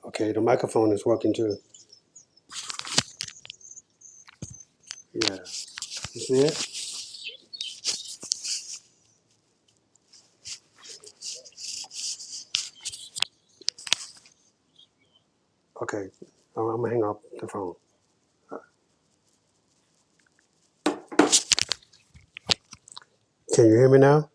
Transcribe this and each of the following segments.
Okay, the microphone is working too. Yeah. You see it? Okay. I'm gonna hang up the phone. Can you hear me now?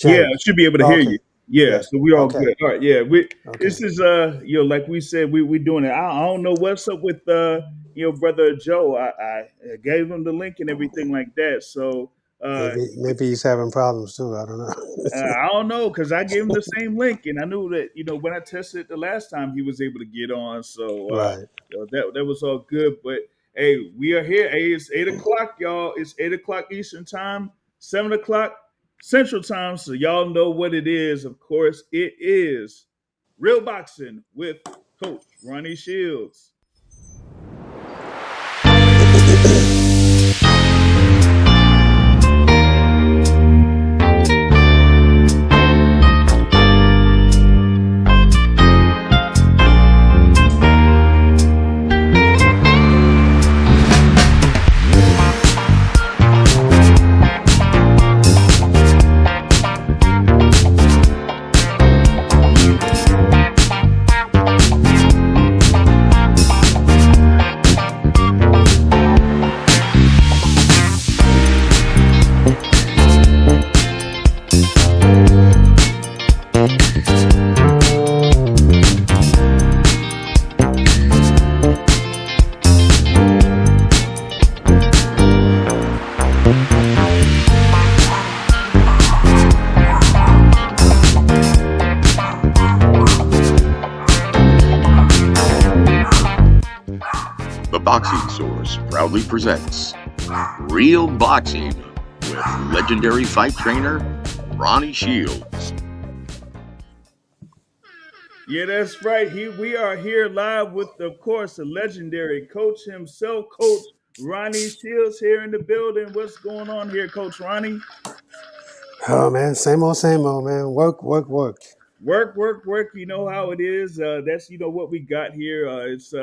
Yeah, I James. should be able to Oh, hear okay. you. Yeah, Yes. so we all Okay. good. All right, yeah. We Okay. this is like we said, we doing it. I don't know what's up with brother Joe. I gave him the link and everything like that. So uh Maybe he's having problems too. I don't know. I don't know because I gave him the same link and I knew that when I tested it the last time he was able to get on. So Right. that was all good. But hey, we are here. Hey, it's 8 o'clock, y'all. It's 8 o'clock Eastern time, 7 o'clock Central time. So y'all know what it is. Of course, it is Real Boxing with Coach Ronnie Shields. The Boxing Source proudly presents Real Boxing with legendary fight trainer Ronnie Shields. Yeah, that's right. We are here live with, of course, the legendary coach himself, Coach Ronnie Shields, here in the building. What's going on here, Coach Ronnie? Oh man, same old man. Work, work, work. Work, work, work. You know how it is. That's what we got here. It's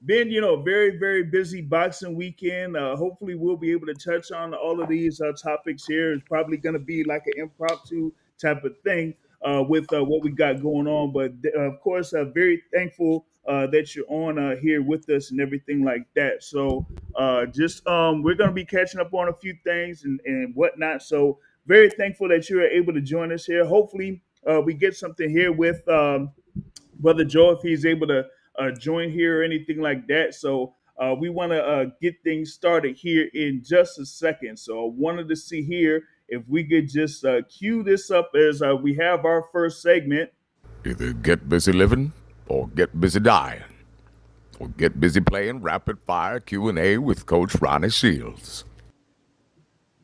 been very very busy boxing weekend. Hopefully we'll be able to touch on all of these topics here. It's probably going to be like an impromptu type of thing with what we got going on. But of course, very thankful that you're on here with us and everything like that. So just we're going to be catching up on a few things and whatnot. So very thankful that you are able to join us here. Hopefully we get something here with Brother Joe if he's able to join here or anything like that. So we want to get things started here in just a second. So I wanted to see here if we could just cue this up as we have our first segment. Either get busy living or get busy dying. Or get busy playing rapid fire Q&A with Coach Ronnie Shields.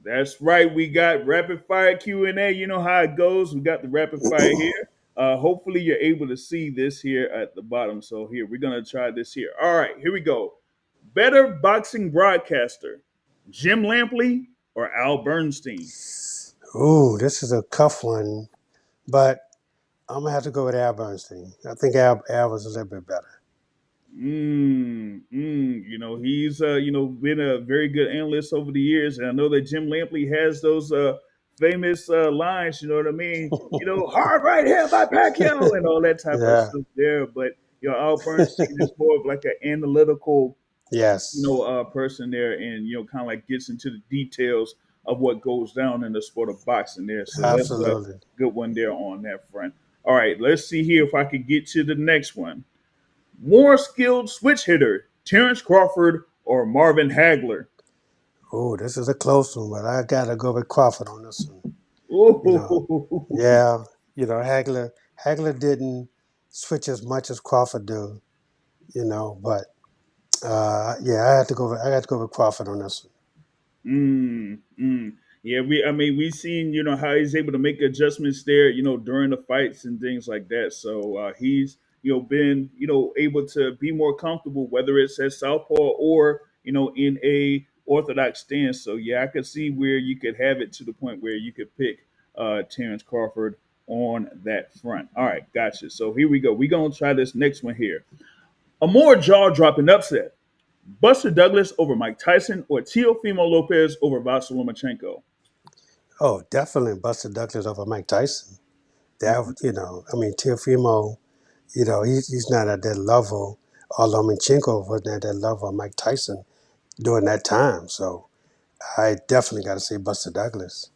That's right. We got rapid fire Q&A. You know how it goes. We got the rapid fire here. Hopefully you're able to see this here at the bottom. So here, we're going to try this here. All right, here we go. Better boxing broadcaster, Jim Lampley or Al Bernstein? Ooh, this is a tough one, but I'm gonna have to go with Al Bernstein. I think Al was a little bit better. He's been a very good analyst over the years, and I know that Jim Lampley has those famous lines. You know what I mean? Hard right hand by Pacquiao and all that type of Yeah. stuff there. But Al Bernstein is more of like an analytical, Yes. person there, and kind of like gets into the details of what goes down in the sport of boxing there. So that's a Absolutely. good one there on that front. All right, let's see here if I could get to the next one. More skilled switch hitter, Terrence Crawford or Marvin Hagler? Oh, this is a close one, but I gotta go with Crawford on this one. You know, Ooh. yeah. Hagler didn't switch as much as Crawford do. But yeah, I had to go with Crawford on this one. Mm, mm. Yeah, we seen how he's able to make adjustments there, during the fights and things like that. So he's been able to be more comfortable, whether it's at southpaw or in a orthodox stance. So yeah, I could see where you could have it to the point where you could pick Terrence Crawford on that front. All right, gotcha. So here we go. We're gonna try this next one here. A more jaw-dropping upset: Buster Douglas over Mike Tyson or Teofimo Lopez over Vasily Lomachenko? Oh, definitely Buster Douglas over Mike Tyson. Mhm. I mean, Teofimo, he's not at that level. Or Lomachenko wasn't at that level of Mike Tyson during that time. So I definitely got to say Buster Douglas.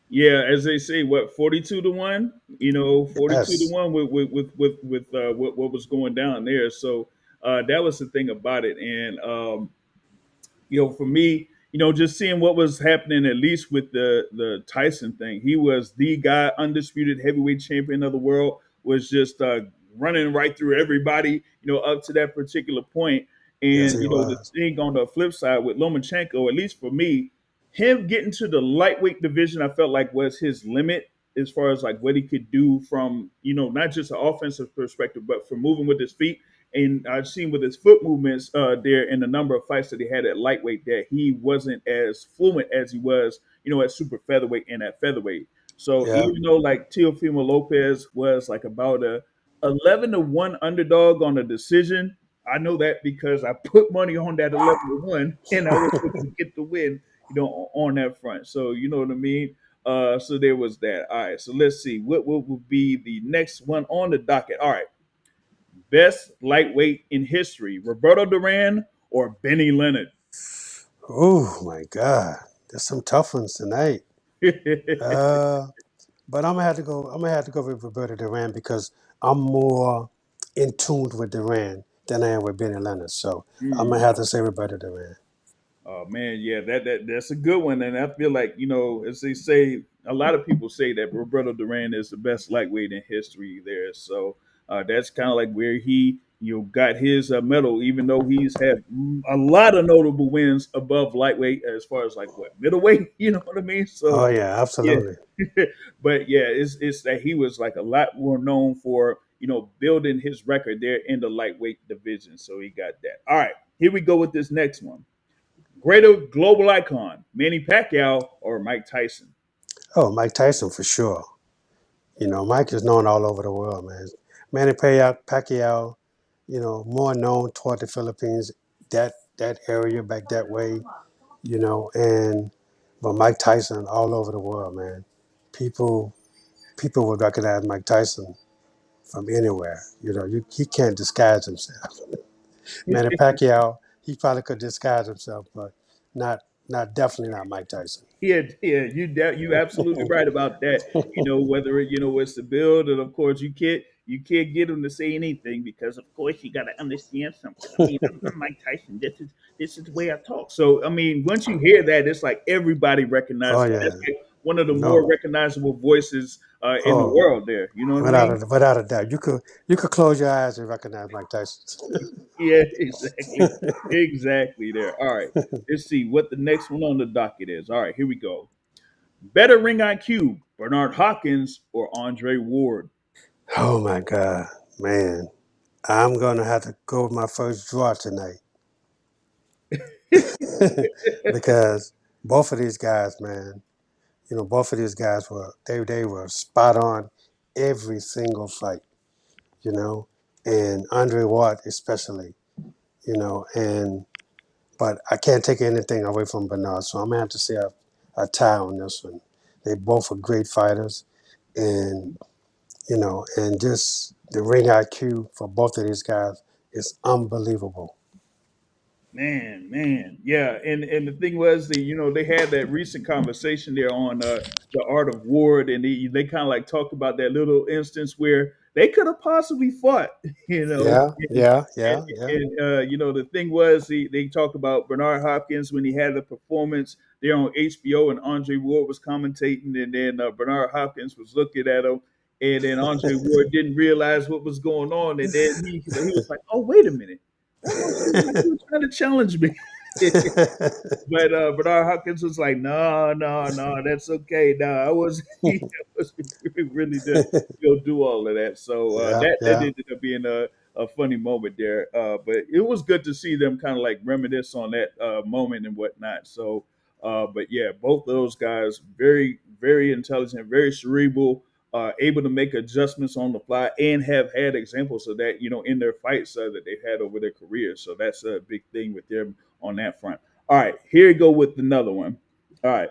Yeah, as they say, what 42-1? 42 to Yes, 1 with what was going down there. So that was the thing about it, and for me, just seeing what was happening, at least with the Tyson thing, he was the guy, undisputed heavyweight champion of the world, was just running right through everybody, up to that particular point. yes, And he the was. thing on the flip side with Lomachenko, at least for me, him getting to the lightweight division, I felt like was his limit as far as like what he could do from not just an offensive perspective, but from moving with his feet. And I've seen with his foot movements there in the number of fights that he had at lightweight that he wasn't as fluent as he was, at super featherweight and at featherweight. So Yeah. even though like Teofimo Lopez was like about a 11-1 underdog on a decision, I know that because I put money on that 11-1 and I was looking to get the win, on that front. So you know what I mean? So there was that. All right. So let's see. What will be the next one on the docket? All right. Best lightweight in history: Roberto Duran or Benny Leonard? Oh my God, there's some tough ones tonight. Uh, but I'm gonna have to go. I'm gonna have to go with Roberto Duran because I'm more in tune with Duran than I am with Benny Leonard. So I'm gonna Hmm. have to say Roberto Duran. Oh man, yeah, that's a good one, and I feel like as they say, a lot of people say that Roberto Duran is the best lightweight in history. There, so that's kind of like where he got his medal, even though he's had a lot of notable wins above lightweight as far as like what middleweight, you know what I mean? Oh So yeah, yeah, absolutely. but yeah, it's that he was like a lot more known for building his record there in the lightweight division. So he got that. All right, here we go with this next one. Greater global icon, Manny Pacquiao or Mike Tyson? Oh, Mike Tyson for sure. Mike is known all over the world, man. Manny Pacquiao, more known toward the Philippines, that area back that way, and but Mike Tyson all over the world, man. People people would recognize Mike Tyson from anywhere. He can't disguise himself. Manny Pacquiao, he probably could disguise himself, but not not definitely not Mike Tyson. Yeah, yeah, you absolutely right about that. Whether it's the build, and of course you can't get him to say anything because of course you got to understand something. I mean, I'm Mike Tyson. This is the way I talk. So I mean, once you hear that, it's like everybody Oh recognizes that. That's yeah, like one of the more no, recognizable voices in the oh world. There, you know what I without mean? without a doubt, you could close your eyes and recognize Mike Tyson. Yeah, exactly. Exactly there. All right. Let's see what the next one on the docket is. All right, here we go. Better ring IQ, Bernard Hopkins or Andre Ward? Oh my God, man, I'm gonna have to go with my first draw tonight because both of these guys, man, both of these guys they were spot on every single fight, you know, and Andre Ward especially, and but I can't take anything away from Bernard, so I'm gonna have to say a tie on this one. They both are great fighters, and and just the ring IQ for both of these guys is unbelievable. Man, yeah. And the thing was, they had that recent conversation there on the Art of War, and they kind of like talked about that little instance where they could have possibly fought, Yeah, And, yeah, yeah, yeah. the thing was, they talked about Bernard Hopkins when he had the performance there on HBO, and Andre Ward was commentating, and then Bernard Hopkins was looking at him. And then Andre Ward didn't realize what was going on, and then he was like, "Oh, wait a minute, that almost seemed like you were trying to challenge me." But Bernard Hopkins was like, "No, no, no, that's okay. No, I was I was really to do all of that." So Yeah, that yeah. ended up being a funny moment there. But it was good to see them kind of like reminisce on that moment and whatnot. So But yeah, both of those guys very very intelligent, very cerebral, able to make adjustments on the fly, and have had examples of that, in their fights that they've had over their careers. So that's a big thing with them on that front. All right, here you go with another one. All right,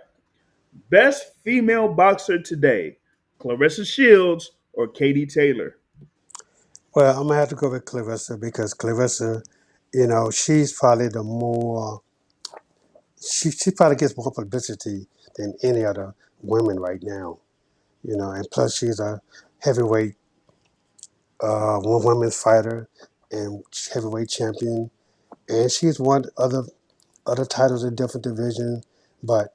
best female boxer today: Clarissa Shields or Katie Taylor? Well, I'm gonna have to go with Clarissa because Clarissa, she's probably the more she probably gets more publicity than any other women right now. And plus she's a heavyweight women's fighter and heavyweight champion, and she's won other titles in different divisions. But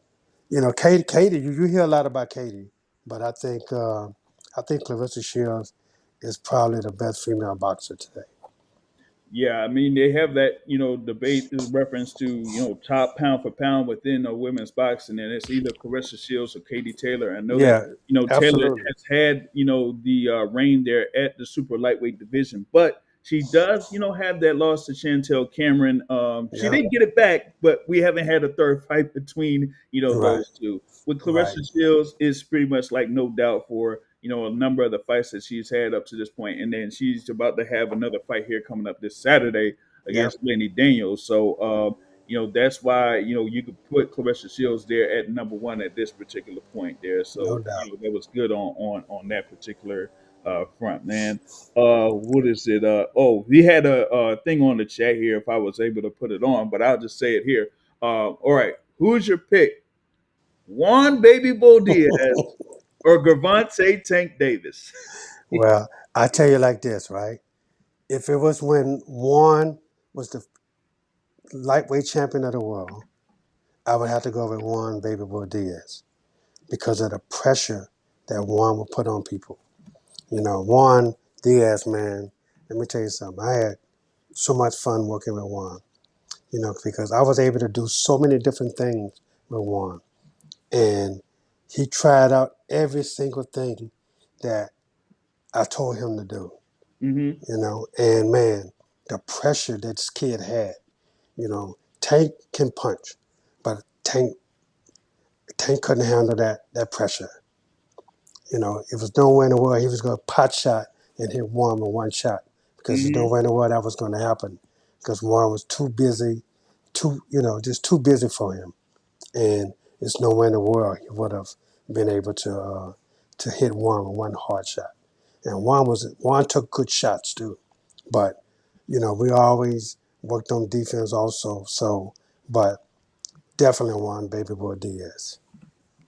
Katie, you hear a lot about Katie, but I think Clarissa Shields is probably the best female boxer today. Yeah, I mean they have that debate in reference to top pound for pound within women's boxing, and it's either Carissa Shields or Katie Taylor. I know that Yeah, Taylor absolutely. has had the reign there at the super lightweight division, but she does have that loss to Chantel Cameron. She Yeah, didn't get it back, but we haven't had a third fight between right, those two. With right. Clarissa Shields, it's pretty much like no doubt for a number of the fights that she's had up to this point, and then she's about to have another fight here coming up this Saturday Yep, against Lenny Daniels. So, that's why you could put Clarissa Shields there at number one at this particular point there. no So, doubt. that was good on that particular front, man. What is it? Oh, we had a thing on the chat here. If I was able to put it on, but I'll just say it here. All right, who's your pick? Juan Baby Bull Diaz or Gervonta Tank Davis? Well, I tell you like this, right? If it was when Juan was the lightweight champion of the world, I would have to go with Juan Baby Boy Diaz because of the pressure that Juan would put on people. Juan Diaz, man, let me tell you something. I had so much fun working with Juan, because I was able to do so many different things with Juan. And he tried out every single thing that I told him to do, Hmm. And man, the pressure that this kid had, Tank can punch, but Tank couldn't handle that pressure. It was nowhere in the world he was going to pot shot and hit Juan with one shot because there's Hmm. nowhere in the world that was going to happen because Juan was too busy, just too busy for him. And there's nowhere in the world he would have been able to hit Juan with one hard shot. And Juan took good shots too, but we always worked on defense also. So, but definitely Juan Baby Boy Diaz.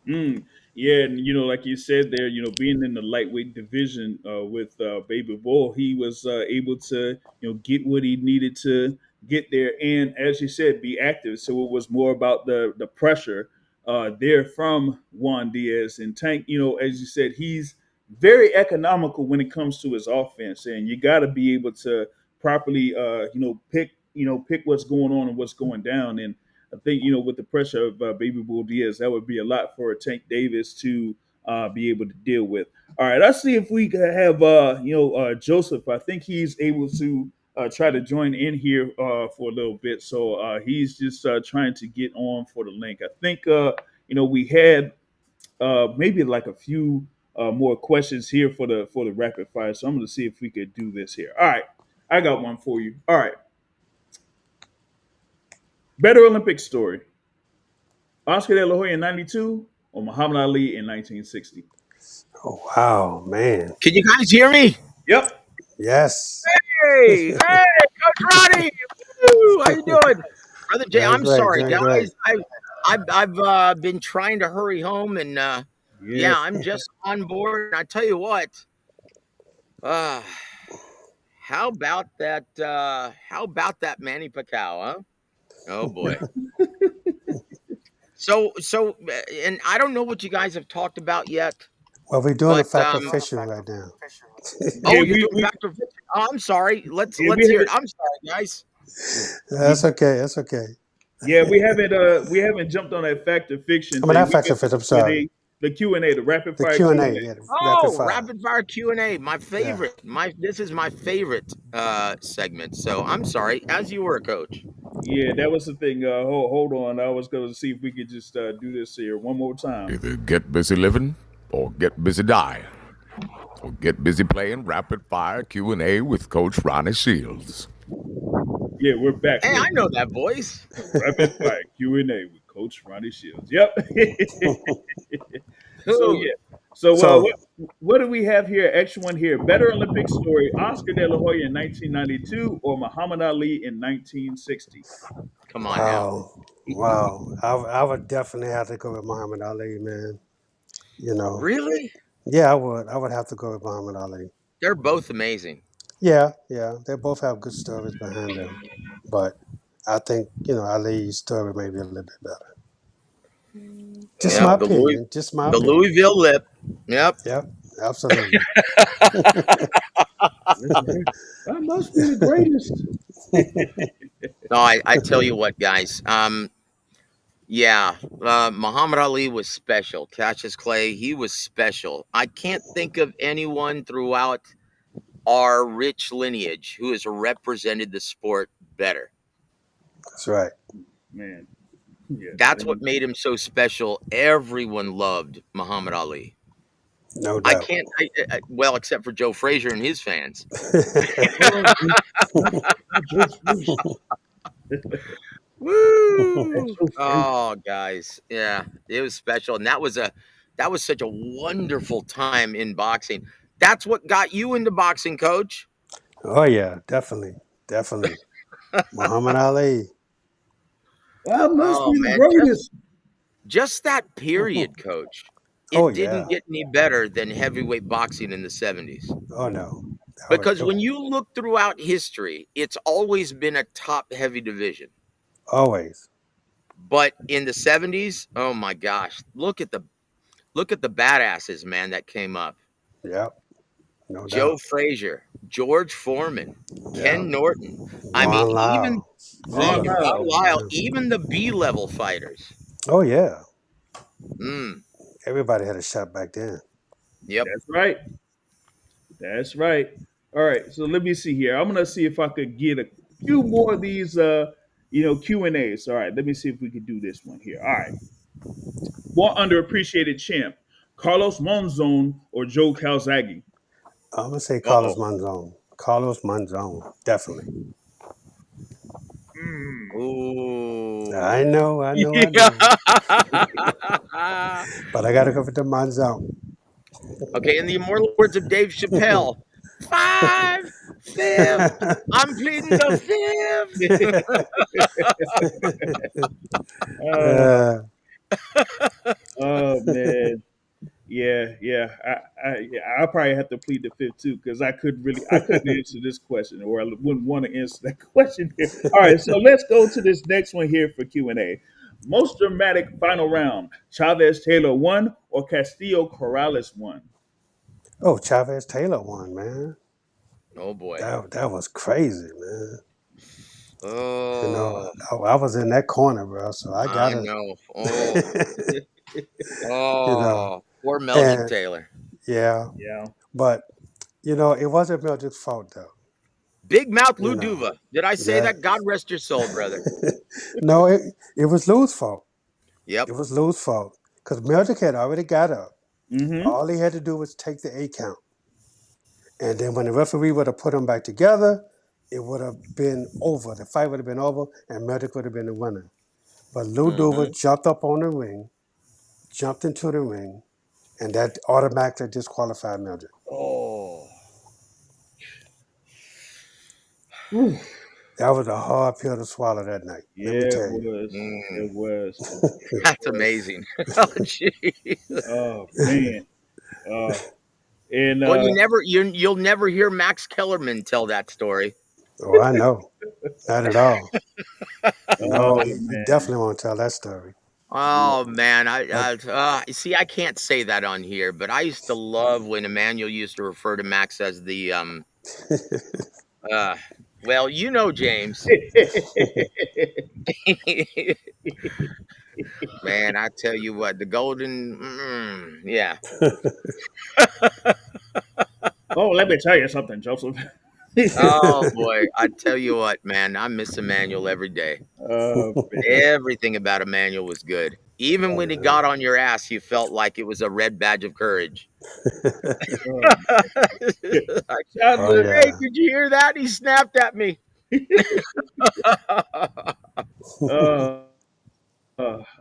Mm. Yeah, and like you said there, being in the lightweight division with Baby Bull, he was able to get what he needed to get there, and as you said, be active. So it was more about the pressure there from Juan Diaz and Tank. As you said, he's very economical when it comes to his offense, and you got to be able to properly pick what's going on and what's going down. And I think with the pressure of Baby Bull Diaz, that would be a lot for Tank Davis to be able to deal with. All right, let's see if we can have Joseph. I think he's able to try to join in here for a little bit. So he's just trying to get on for the link. I think we had maybe like a few more questions here for the rapid fire. So I'm going to see if we could do this here. All right, I got one for you. All right, better Olympic story: Oscar De La Hoya in '92 or Muhammad Ali in 1960? Oh wow, man. Can you guys hear me? Yep. Yes. Hey, Coach Ronnie, woo, how you doing, brother Jay? Doing I'm great, sorry, doing great. guys. I've been trying to hurry home, and Yeah. yeah, I'm just on board. And I tell you what, uh, how about that Manny Pacquiao, huh? Oh boy. And I don't know what you guys have talked about yet, Well, we're doing a but fact of fishing right now. oh, Yeah, you're doing we factor. Oh, I'm sorry. Let's yeah, let's hear it. I'm sorry, guys. That's okay. That's okay. we haven't jumped on that fact or fiction I mean, thing. not We fact got of fish. I'm sorry. The Q&A, the rapid The fire Q and A. Q&A. Yeah, the rapid Oh, fire. rapid fire Q&A, my Yeah. favorite. My This is my favorite segment. So I'm sorry, as you were, coach. Yeah, that was the thing. Hold on. I was going to see if we could just do this here one more time. Either get busy living or get busy dying. Or get busy playing rapid fire Q&A with Coach Ronnie Shields. Yeah, we're back Hey, with I know that voice. Rapid Fire Q&A with Coach Ronnie Shields. Yep. So Dude, yeah. So So, what do we have here? Extra one here. Better Olympic story: Oscar De La Hoya in 1992 or Muhammad Ali in 1960? come on now. wow, wow. I would definitely have to go with Muhammad Ali, man. You know, Really? yeah, I would. I would have to go with Muhammad Ali. They're both amazing. Yeah, yeah. They both have good stories behind them, but I think Ali's story may be a little bit better. Just Yep, my Uh, opinion. Just my the opinion. Louisville lip. Yep. Yep, absolutely. that must be the greatest. No, I tell you what, guys. Yeah, Muhammad Ali was special. Cassius Clay, he was special. I can't think of anyone throughout our rich lineage who has represented the sport better. That's right. Man, yeah, That's what made him so special. Everyone loved Muhammad Ali. No I doubt. can't, well, except for Joe Frazier and his fans. oh, Joe Frazier. That's Woo! Joe Frazier. Oh, guys, yeah, it was special, and that was such a wonderful time in boxing. That's what got you into boxing, Coach. Oh yeah, definitely, definitely. Muhammad Ali. That must Oh be the man, greatest. just that period, Coach. Oh It yeah. didn't get any better than heavyweight boxing in the 70s. Oh no. Because when you look throughout history, it's always been a top heavy division. Always. But in the 70s, oh my gosh, look at the badasses, man, that came up. Yep. No Joe doubt. Frazier, George Foreman, Yeah. Ken Norton. I mean, Von even Lau. All Von of them. Von Lyle. Lyle, Yeah. even the B level fighters. Oh yeah. Mm, Everybody had a shot back then. yep. That's right. That's right. All right. So let me see here. I'm gonna see if I could get a few more of these Q&As. All right, let me see if we could do this one here. All right. One underappreciated champ, Carlos Monzon or Joe Calzaghe? I'm gonna say Carlos Uh-oh. Monzon. Carlos Monzon. Definitely. I Ooh. know, I know, I Yeah. know. But I gotta go with the Monzon. Okay, in the immortal words of Dave Chappelle, five, fifth. I'm pleading the fifth. uh, uh, oh man. Yeah. Yeah, I probably have to plead the fifth too because I couldn't answer this question, or I wouldn't want to answer that question here. All right, so let's go to this next one here for Q&A. Most dramatic final round: Chavez Taylor won or Castillo Corrales won? oh, Chavez Taylor won, man. Oh boy. That was crazy, man. Oh, I was in that corner, bro. So I I gotta, know. Oh, you know, oh, poor Meldrick and Taylor. yeah, Yeah. but it wasn't Mildred's fault though. Big Mouth You Lou know, Duva. Did I say yeah. that? God rest your soul, brother. No, it was Lou's fault. Yep. It was Lou's fault because Mildred had already got up. Mm-hmm. All he had to do was take the 8 count, and then when the referee would have put them back together, it would have been over. The fight would have been over, and Mildred would have been the winner. But Lou Hmm. Duva jumped up on the ring, jumped into the ring, and that automatically disqualified Mildred. Oh, Whew. That was a hard pill to swallow that night. Let me Yeah, it tell you. was. mm, It was. It that's was. amazing. Oh, jeez. Oh man. Uh, and Well, you'll never hear Max Kellerman tell that story. Oh, I know. Not at all. No, oh you man. definitely want to tell that story. Yeah. Oh man, That, see, I can't say that on here, but I used to love when Emmanuel used to refer to Max as the uh well, you know, James. Man, I tell you what, the golden, yeah. Oh, let me tell you something, Joseph. Oh boy, I tell you what, man, I miss Emmanuel every day. Man. Everything about Emmanuel was good. Even when he got on your ass, you felt like it was a red badge of courage. Uh, shout Oh to Hey, yeah. did you hear that? He snapped at me. uh,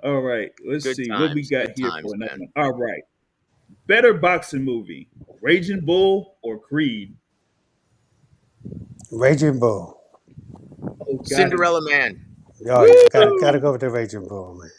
all right. Let's see what we got Good here times, for another man. one. All right. Better boxing movie: Raging Bull or Creed? Raging Bull. Oh, got it. Cinderella Man. Oh yeah. Gotta Woo! go with the Raging Bull, man.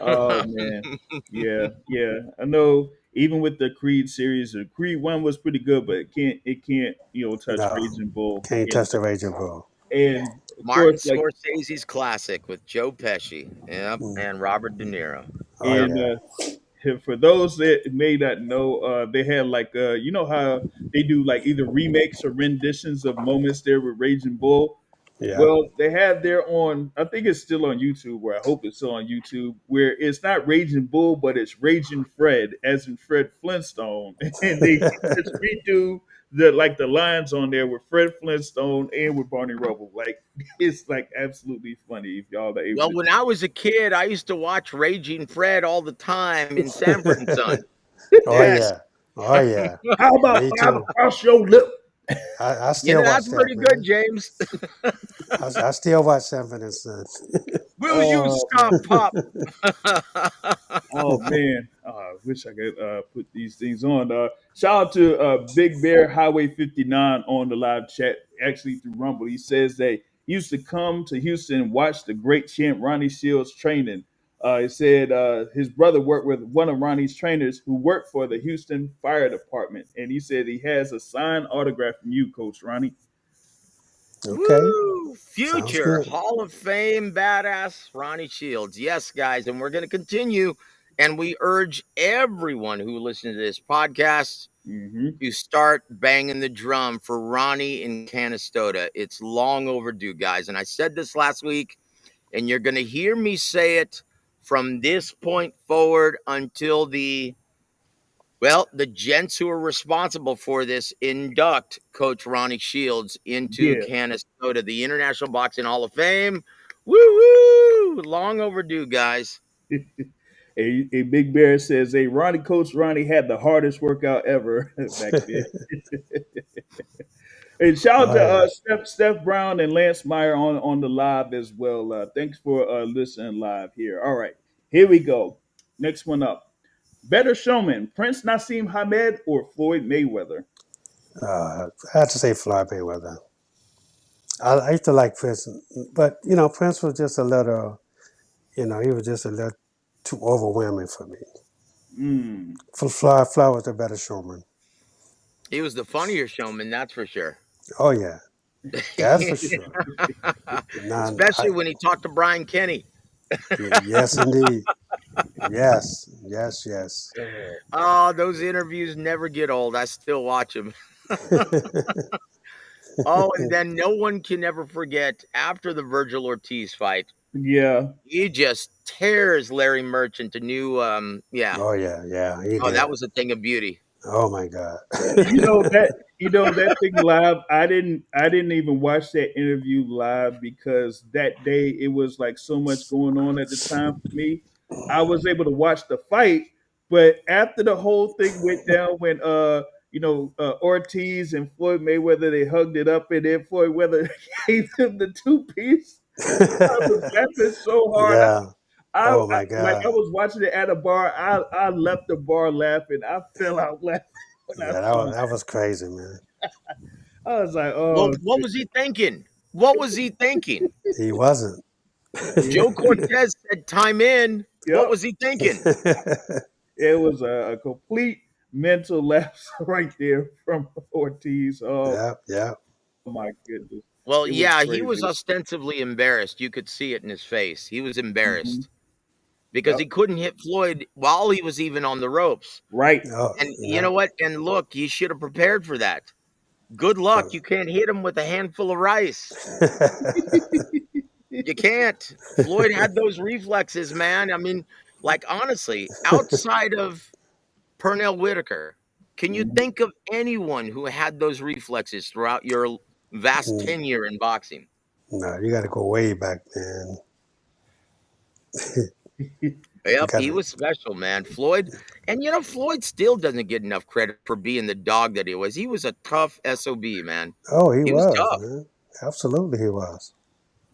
Oh man, yeah, yeah. I know. Even with the Creed series, the Creed one was pretty good, but it can't touch No. Raging Bull. Can't touch the Raging Bull. And of Martin course, like Scorsese's classic with Joe Pesci. Yep, Mm. and Robert De Niro. Oh Yep. and yeah. for those that may not know, they had like you know how they do like either remakes or renditions of moments there with Raging Bull. Yeah. Well, they have their on. I think it's still on YouTube, or I hope it's still on YouTube, where it's not Raging Bull, but it's Raging Fred, as in Fred Flintstone, and they just redo the lines on there with Fred Flintstone and with Barney Rubble. Like it's like absolutely funny if y'all are able Well, to when check. I was a kid, I used to watch Raging Fred all the time in Sanford and Son. Oh Yes. yeah. Oh yeah. How about Me five too. across your lip? I You still know, watch that's that, pretty good, man. James. I still watch Sanford and Sons. Will you Oh man. stop, Pop? Oh man, I wish I could put these things on. Shout out to Big Bear Highway 59 on the live chat, actually through Rumble. He says that he used to come to Houston and watch the great champ Ronnie Shields training. He said his brother worked with one of Ronnie's trainers who worked for the Houston Fire Department, and he said he has a signed autograph from you, Coach Ronnie. Okay. Woo! Sounds Future good. Hall of Fame badass Ronnie Shields. Yes, guys, and we're going to continue. And we urge everyone who listens to this podcast Hmm. to start banging the drum for Ronnie in Canastota. It's long overdue, guys. And I said this last week, and you're going to hear me say it from this point forward until the gents who are responsible for this induct Coach Ronnie Shields into Yeah. Canastota, the International Boxing Hall of Fame. Woo woo! Long overdue, guys. A Big Bear says, "Hey, Coach Ronnie had the hardest workout ever back then." And shout out Oh to yeah. Steph Brown and Lance Meyer on the live as well. Thanks for listening live here. All right, here we go. Next one up. Better showman, Prince Nassim Hamed or Floyd Mayweather? I have to say Floyd Mayweather. I used to like Prince, but Prince was just a little, he was just a little too overwhelming for me. Mm. For Floyd was the better showman. He was the funnier showman, that's for sure. Oh yeah, that's for sure. Now, Especially when he talked to Brian Kenny. yes, indeed. Yes, yes, yes. Oh, those interviews never get old. I still watch them. Oh, and then no one can ever forget after the Virgil Ortiz fight, Yeah. he just tears Larry Merchant to new. Yeah. Oh yeah, yeah. He Oh, did. that was a thing of beauty. Oh my God. You know that thing live. I didn't even watch that interview live because that day it was like so much going on at the time for me. I was able to watch the fight, but after the whole thing went down when Ortiz and Floyd Mayweather, they hugged it up, and then Floyd Mayweather gave him the two piece. I was laughing so hard. Yeah. Oh my I God. was watching it at a bar. I left the bar laughing. I fell out laughing when I Yeah, saw it. that was crazy, man. I was like, Well, oh, what was he thinking? What was he thinking? He wasn't. Joe Cortez said time in. What yep. was he thinking? It was a complete mental lapse right there from Ortiz. Oh Yeah, yeah. my goodness, Well, it was yeah, he was crazy. ostensibly embarrassed. You could see it in his face. He was Hmm. embarrassed because he Yep. couldn't hit Floyd while he was even on the ropes. Right. Oh, And you yeah. know what? And look, you should have prepared for that. Good luck. You can't hit him with a handful of rice. You can't. Floyd had those reflexes, man. I mean, like honestly, outside of Pernell Whitaker, can you Mhm. think of anyone who had those reflexes throughout your vast Mm, tenure in boxing. no, you got to go way back, man. You Yep, got he to. was special, man. Floyd, and Floyd still doesn't get enough credit for being the dog that he was. He was a tough SOB, man. Oh, he He was was, tough. man. Absolutely, he was.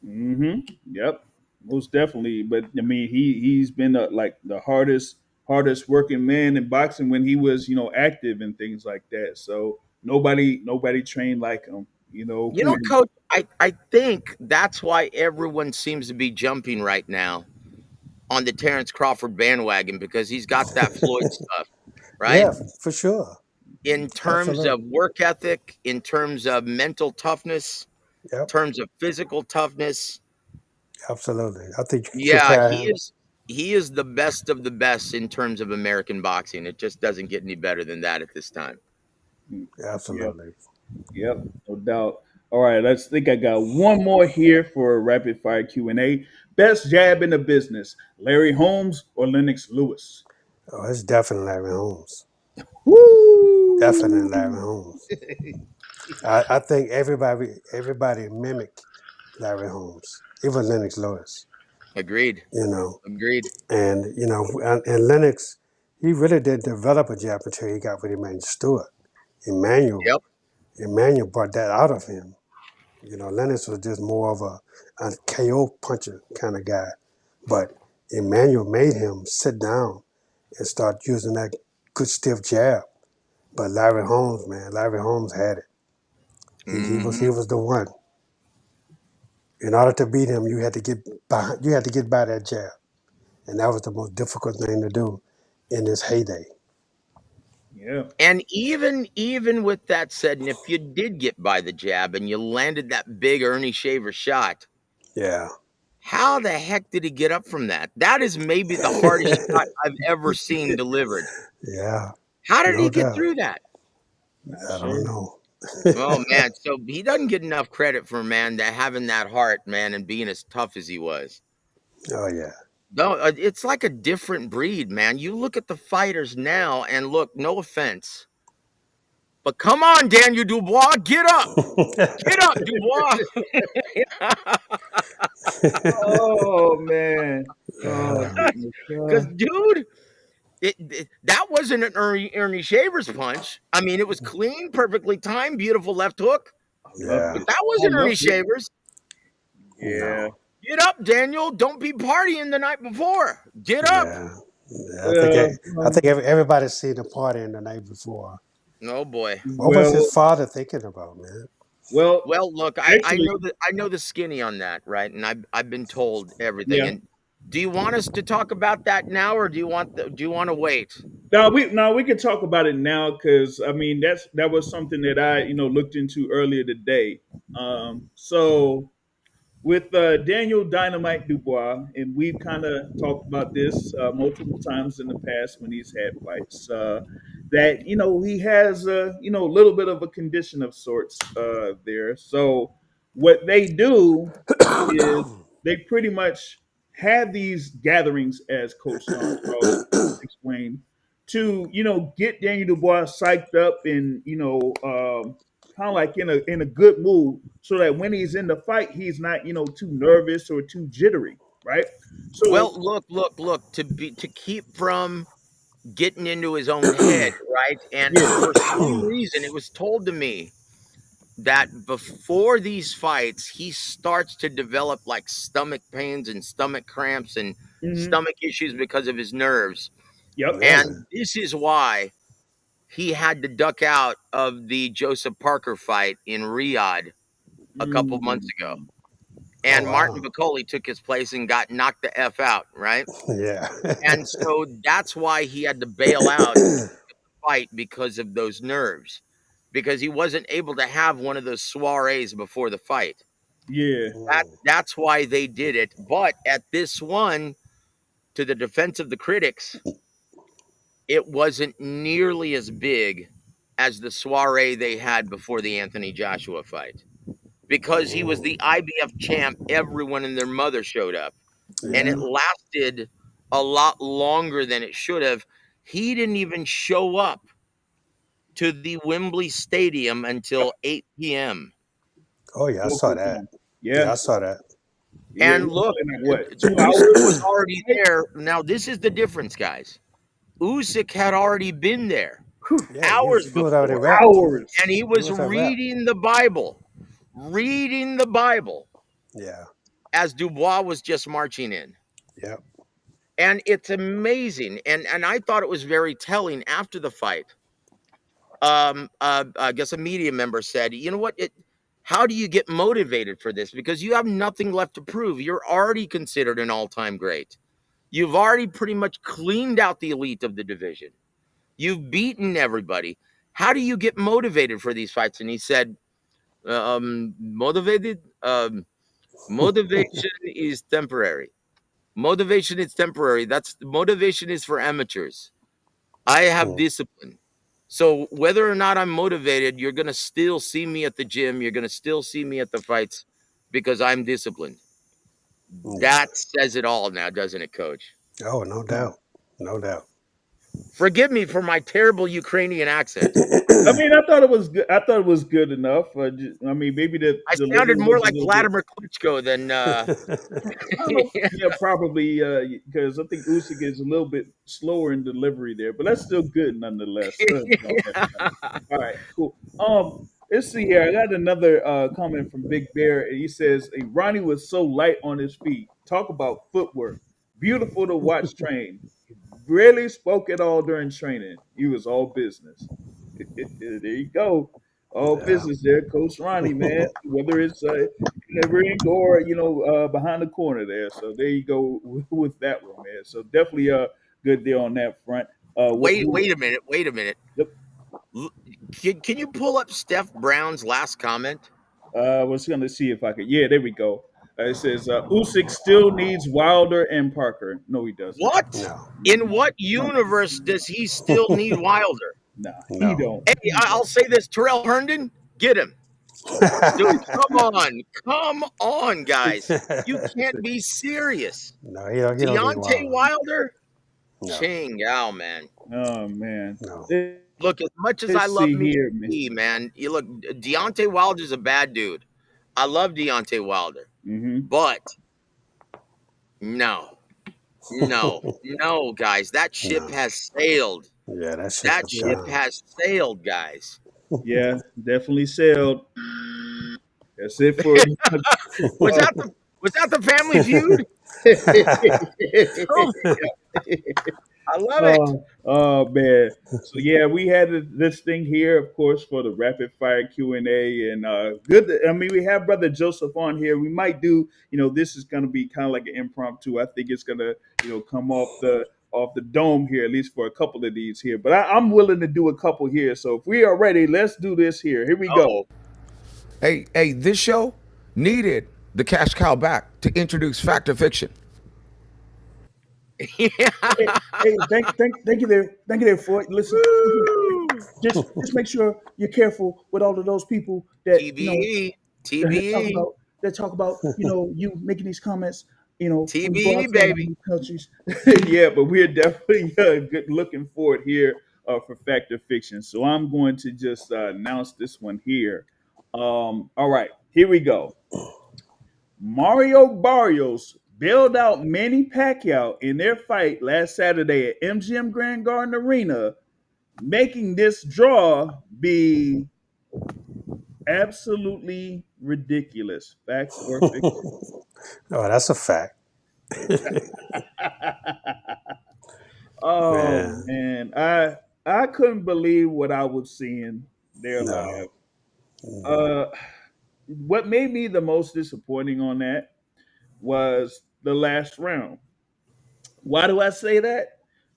Yep, most definitely. But I mean, he's been like the hardest working man in boxing when he was active and things like that. So nobody trained like him. You know. Coach, I think that's why everyone seems to be jumping right now on the Terrence Crawford bandwagon because he's got that Floyd stuff, right? Yeah, for sure. In terms of Absolutely. work ethic, in terms of mental toughness, Yep, terms of physical toughness. absolutely. I think you can Yeah, compare him. he is the best of the best in terms of American boxing. It just doesn't get any better than that at this time. Yep. Absolutely. Yep. No doubt. All right. Let's think. I got one more here for a rapid fire Q&A. Best jab in the business: Larry Holmes or Lennox Lewis? Oh, it's definitely Larry Holmes. Definitely Larry Woo! Holmes. I think everybody mimicked Larry Holmes, even Lennox Lewis. Agreed. You know, Agreed. and Lennox, he really did develop a jab until he got with Emmanuel Stewart. Emmanuel, Yep. Emmanuel brought that out of him. Lennox was just more of a KO puncher kind of guy, but Emmanuel made him sit down and start using that good stiff jab. But Larry Holmes, man, Larry Holmes had it. He Hmm. was the one. In order to beat him, you had to get by that jab, and that was the most difficult thing to do in his heyday. Yeah. And even with that said, and if you did get by the jab and you landed that big Ernie Shaver shot, Yeah, how the heck did he get up from that? That is maybe the hardest shot I've ever seen delivered. yeah, How did he no get doubt. through that? Not I don't sure. know. Oh man, so he doesn't get enough credit for man that having that heart, man, and being as tough as he was. Oh yeah. No, it's like a different breed, man. You look at the fighters now, and look, no offense, but come on, Daniel Dubois, get up, Dubois. Oh man. Oh Yeah, goodness. Because, dude, that wasn't an Ernie Shavers punch. I mean, it was clean, perfectly timed, beautiful left hook, I loved yeah, but it. that I wasn't Ernie loved it. Shavers. Yeah. no, Get up, Daniel. Don't be partying the night before. Get up. yeah. Yeah, Uh, I think everybody's seen the party in the night before. Oh boy. What was his well, father thinking about, man? well, Well, look, actually, I know the skinny on that, right? And I've been told everything. yeah. And do you want us to talk about that now, or do you want to wait? Now we can talk about it now because I mean that was something that I looked into earlier today. So with Daniel Dynamite Dubois, and we've kind of talked about this multiple times in the past when he's had fights. That he has a little bit of a condition of sorts there. So what they do is they pretty much have these gatherings, as Coach Charles explained, to get Daniel Dubois psyched up and kind of like in a good mood, so that when he's in the fight, he's not too nervous or too jittery, right? So Well, look. To keep from getting into his own head, right? And yeah, for some reason, it was told to me that before these fights, he starts to develop like stomach pains and stomach cramps and hmm, stomach issues because of his nerves. yep, Really? And this is why he had to duck out of the Joseph Parker fight in Riyadh a couple months ago. mm, Oh And Martin wow. Bacoli took his place and got knocked the F out, right? Yeah. And so that's why he had to bail out the fight because of those nerves, because he wasn't able to have one of those soirees before the fight. yeah, That's why they did it. But at this one, to the defense of the critics, it wasn't nearly as big as the soiree they had before the Anthony Joshua fight. Because he was the IBF champ, everyone and their mother showed up. And it Yeah. lasted a lot longer than it should have. He didn't even show up to the Wembley Stadium until 8 p.m. Oh yeah, I No saw cool that. time. Yeah, Yeah. I saw that. Yeah. And It was look, probably like what, 2 hours? Usyk was already there. Now this is the difference, guys. Usyk had already been there Whew, Yeah, hours he was already before, wrapped. hours. and he He was was a wrap. reading the Bible Yeah. as Dubois was just marching in. Yep. And it's amazing. And I thought it was very telling after the fight. I guess a media member said, you know what? How do you get motivated for this? Because you have nothing left to prove. You're already considered an all-time great. You've already pretty much cleaned out the elite of the division. You've beaten everybody. How do you get motivated for these fights? And he said, motivated. Motivation is temporary. Motivation is temporary. That's motivation is for amateurs. I have Mm, discipline. So whether or not I'm motivated, you're gonna still see me at the gym. You're gonna still see me at the fights because I'm disciplined. yeah. That says it all now, doesn't it, Coach? Oh, no doubt. No doubt. Forgive me for my terrible Ukrainian accent. I mean, I thought it was good. I thought it was good enough. I mean, maybe the I delivery sounded more was a like little bit. Vladimir Klitschko than I don't know. Yeah, probably because I think Usyk is a little bit slower in delivery there, but that's still good nonetheless. No, that's fine. All right, cool. Let's see here. I got another comment from Big Bear, and he says, "Hey, Ronnie was so light on his feet. Talk about footwork. Beautiful to watch train. Rarely spoke at all during training. He was all business." There you go. All Yeah. business there, Coach Ronnie, man. Whether it's in the ring or behind the corner there. So there you go with that one, man. So definitely a good deal on that front. wait a minute. Wait a minute. Yep. Can you pull up Steph Brown's last comment? Was gonna see if I could. Yeah, there we go. It says Usyk still needs Wilder and Parker. No, he doesn't. What? No. In what No, universe does he still need Wilder? nah, he No. don't. Hey, He I'll don't. say this: Terrell Herndon, get him, dude. Come on, guys. You can't be serious. No, he don't need Deontay Wilder. Wilder, No. Ching Yao, man. Oh man. No. Look, as much as I Let's love see me, here, man. man, you look, Deontay Wilder's a bad dude. I love Deontay Wilder, Hmm. but no, no, guys, that ship No. has sailed. Yeah, that ship That is Yeah, ship gone. has sailed, guys. yeah, definitely sailed. That's it for Was that the Family Feud? Oh, I love it. oh man. So yeah, we had this thing here, of course, for the rapid fire Q&A, and good. I mean, we have Brother Joseph on here. We might do, this is going to be kind of like an impromptu. I think it's going to, come off the dome here, at least for a couple of these here. But I'm willing to do a couple here. So if we are ready, let's do this here. Here we go. Oh, Hey, this show needed the cash cow back to introduce fact or fiction. Hey, hey, thank you there, Floyd. Listen, woo! just make sure you're careful with all of those people that TBE, that talk TBE, about you making these comments. When you go TBE, outside of baby. these countries. Yeah, but we're definitely good, looking forward here for fact or fiction. So I'm going to just announce this one here. All right, here we go. Mario Barrios bailed out Manny Pacquiao in their fight last Saturday at MGM Grand Garden Arena, making this draw be absolutely ridiculous. Fact or fiction? Oh, that's a fact. Oh Man, man, I couldn't believe what I was seeing there no. live. Uh, what made me the most disappointing on that was the last round. Why do I say that?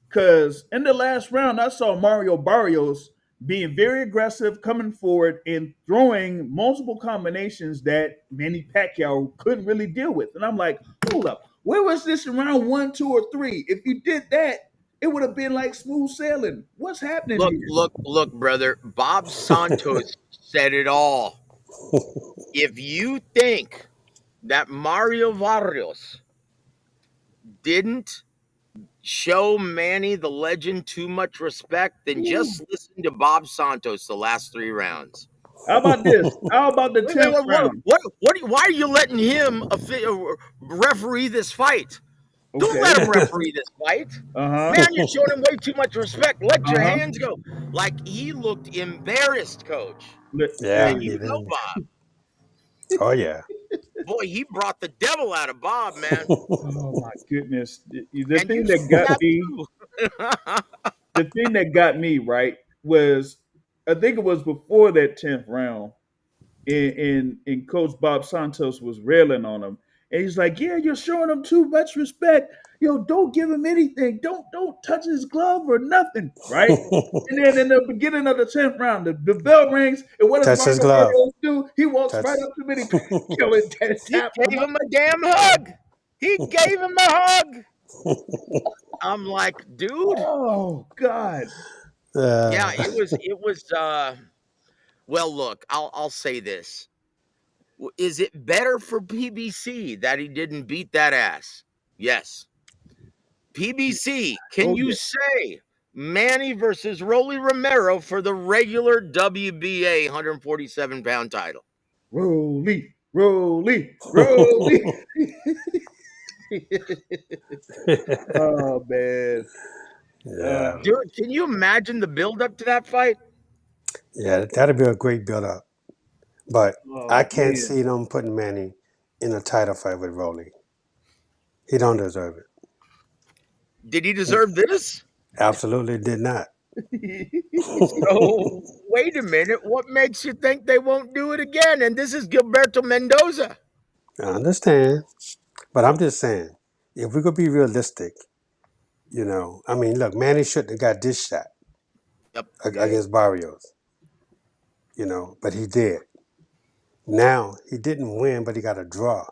Because in the last round, I saw Mario Barrios being very aggressive, coming forward and throwing multiple combinations that Manny Pacquiao couldn't really deal with. And I'm like, hold up, where was this in round 1, 2, or 3? If you did that, it would have been like smooth sailing. What's happening Look, here? brother. Bob Santos said it all. If you think that Mario Barrios didn't show Manny the legend too much respect, then Ooh, just listen to Bob Santos the last 3 rounds. How about this? How about the Wait, wait, 10th wait, round? why are you letting him referee this fight? Don't Okay. let him referee this fight. Uh-huh. Man, you're showing him way too much respect. Let your Uh-huh. hands go. Like he looked embarrassed, coach. Yeah, And Hey. you he know, did. Bob, Oh yeah. boy, he brought the devil out of Bob, man. Oh my goodness. The And thing you've that seen got that me, too. the thing that got me right was I think it was before that 10th round. And Coach Bob Santos was railing on him. And he's like, "Yeah, you're showing him too much respect. Don't give him anything. Don't touch his glove or nothing." Right? And then in the beginning of the 10th round, the bell rings, and what does Touch his Mario glove. Barrios do? He walks Touch. right up to Minnie Pacquiao and He taps him gave on. him a damn hug. He gave him a hug. I'm like, dude. Oh God. Yeah, uh, it was well, look, I'll say this. Is it better for PBC that he didn't beat that ass? Yes. PBC, can Oh you yeah. say Manny versus Rolly Romero for the regular WBA 147-pound title? Roly, roly, roly. Oh man. yeah, Dude, can you imagine the build up to that fight? yeah, that'd be a great build up. But I Oh can't man. see them putting Manny in a title fight with Rolly. He don't deserve it. Did he He deserve this? absolutely did not. So, wait a minute. What makes you think they won't do it again? And this is Gilberto Mendoza. I understand, but I'm just saying, if we could be realistic, I mean, look, Manny shouldn't have got this shot Yep. Yeah. against Barrios, but he did. Now he didn't win, but he got a draw,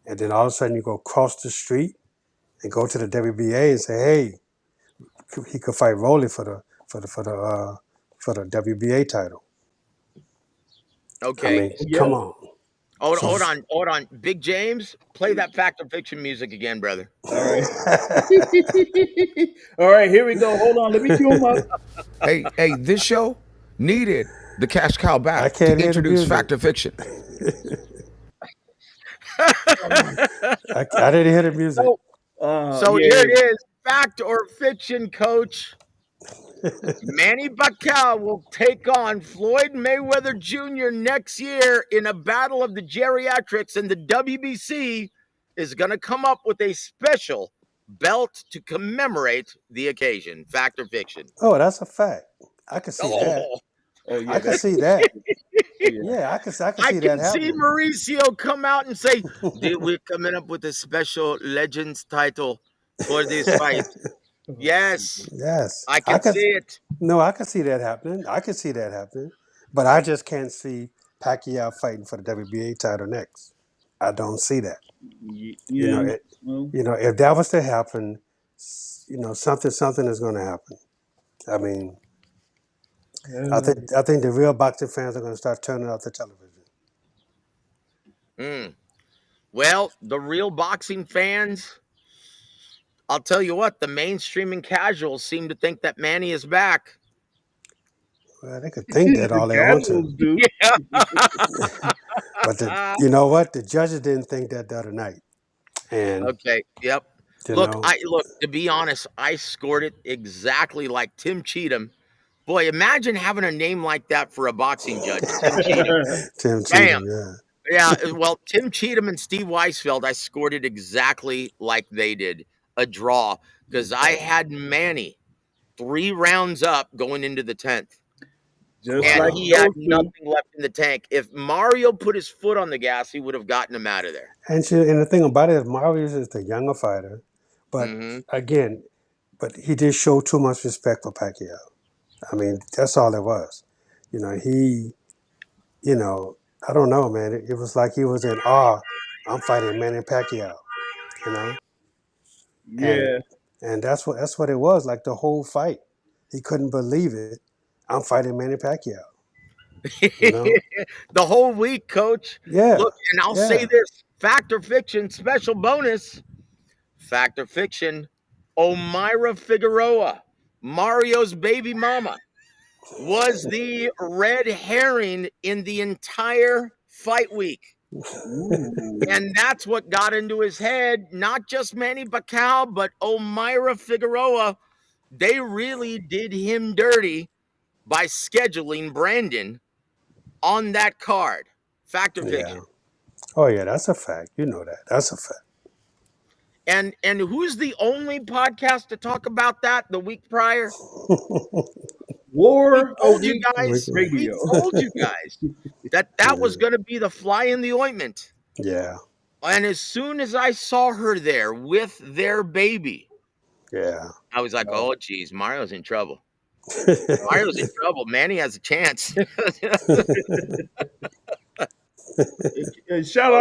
and then all of a sudden you go across the street and go to the WBA and say, hey, he could fight Rolly for the WBA title. I Okay. mean, Oh, come yeah. on. Hold, So hold on. Hold on. Big James, play that Fact or Fiction music again, brother. All right. All right, here we go. Hold on. Let me cue him up. Hey, this show needed the cash cow I back can't to hear the introduce music. fact or fiction. I didn't hear the music. so, so here Yeah. it is. Fact or fiction, coach. Manny Pacquiao will take on Floyd Mayweather Jr. next year in a battle of the geriatrics, and the WBC is going to come up with a special belt to commemorate the occasion. Fact or fiction? Oh, that's a fact. I can see that. Oh, Oh yeah. I can That's see that. oh yeah. Yeah, I can I see that can see happening. Mauricio come out and say, we're coming up with a special Legends title for this fight. Oh, Yes, Yes, I I can could. see it. No, I can see that happening. I can see that happening, but I just can't see Pacquiao fighting for the WBA title next. I don't see that. You know, yeah. it, Well, if that was to happen, something is going to happen. I mean, I think the real boxing fans are going to start turning off the television. Mm. Well, the real boxing fans, I'll tell you what, the mainstream and casuals seem to think that Manny is back. Well, they could think that the all they want to, casuals do. but you know what? The judges didn't think that the other night, and Okay, yep. you Look, know, I to be honest, I scored it exactly like Tim Cheatham. Boy, imagine having a name like that for a boxing judge, Tim Cheatham. Tim Bam. Cheatham, yeah. Yeah, well, Tim Cheatham and Steve Weisfeld, I scored it exactly like they did, a draw, because I had Manny 3 rounds up going into the 10th, Just and like Wow. he had those two. nothing left in the tank. If Mario put his foot on the gas, he would have gotten him out of there. And the thing about it is, Marius is the younger fighter, but Hmm. again, he did show too much respect for Pacquiao. I mean, that's all it was. He, you know, I don't know, man. It was like he was in awe. I'm fighting Manny Pacquiao, you know, and Yeah. and that's what it was. Like the whole fight, he couldn't believe it. I'm fighting Manny Pacquiao, you know. The whole week, coach. Yeah, Look, and I'll say yeah. this fact or fiction, special bonus fact or fiction. Omira Figueroa, Mario's baby mama. was the red herring in the entire fight week. Ooh. And that's what got into his head. Not just Manny Pacquiao, but Omaira Figueroa. They really did him dirty by scheduling Brandon on that card. Fact or Yeah. fiction? Oh yeah, that's a fact. You know that. That's a fact. And who's the only podcast to talk about that the week prior? We War told you Elite guys. We Radio. told you guys that was Yeah. going to be the fly in the ointment. Yeah. And as soon as I saw her there with their baby, Yeah. I was like, No. "Oh, geez, Mario's in trouble. Mario's in trouble. Manny has a chance." Oh boy. Shout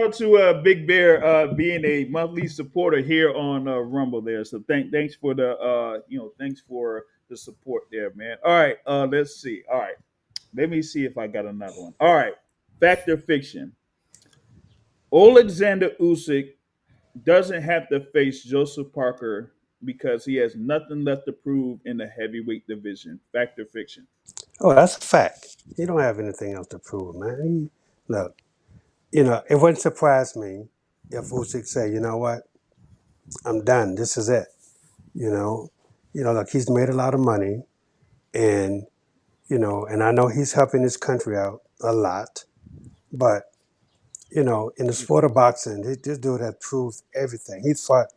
out to Big Bear being a monthly supporter here on Rumble there. So thanks for the thanks for the support there, man. All right, let's see. All right, let me see if I got another one. All right, fact or fiction? Oleksandr Usyk doesn't have to face Joseph Parker because he has nothing left to prove in the heavyweight division. Fact or fiction? Oh, that's a fact. He don't have anything else to prove, man. Look, it wouldn't surprise me if Usyk say, you know what, I'm done. This is it. You know, look, he's made a lot of money, and and I know he's helping his country out a lot. But in the sport of boxing, this dude has proved everything. He fought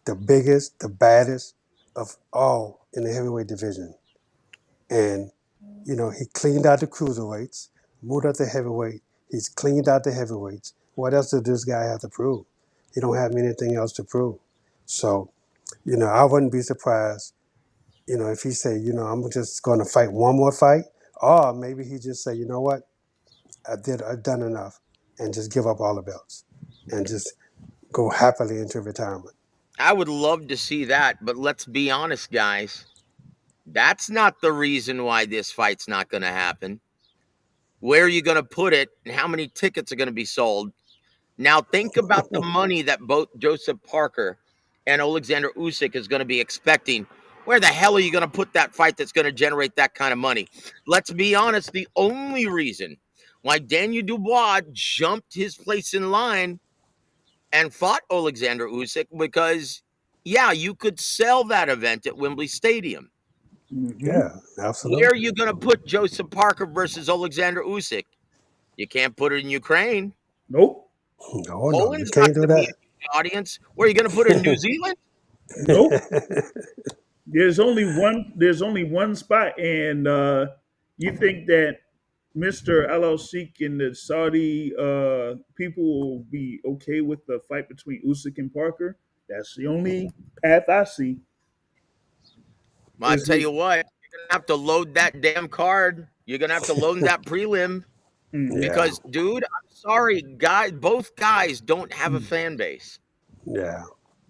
the biggest, the baddest of all in the heavyweight division, and he cleaned out the cruiserweights, moved up to heavyweight. He's cleaned out the heavyweights. What else does this guy have to prove? He don't have anything else to prove. So, I wouldn't be surprised, if he say, I'm just going to fight one more fight, or maybe he just say, you know what, I've done enough, and just give up all the belts, and just go happily into retirement. I would love to see that, but let's be honest, guys. That's not the reason why this fight's not going to happen. Where are you going to put it, and how many tickets are going to be sold? Now, think about the money that both Joseph Parker and Oleksandr Usyk is going to be expecting. Where the hell are you going to put that fight that's going to generate that kind of money? Let's be honest. The only reason why Daniel Dubois jumped his place in line and fought Oleksandr Usyk because, yeah, you could sell that event at Wembley Stadium. Mm-hmm. Yeah, absolutely. Where are you going to put Joseph Parker versus Alexander Usyk? You can't put it in Ukraine. Nope. No, you Poland's not can't do going to be a that. huge audience. Where are you going to put it in New Zealand? Nope. There's only one. There's only one spot, and you think that Mr. LLC and the Saudi people will be okay with the fight between Usyk and Parker? That's the only path I see. Well, I Is tell it? you what, you're going to have to load that damn card. You're going to have to load that prelim Mhm. Yeah, because, dude, I'm sorry, both guys don't have a fan base. yeah.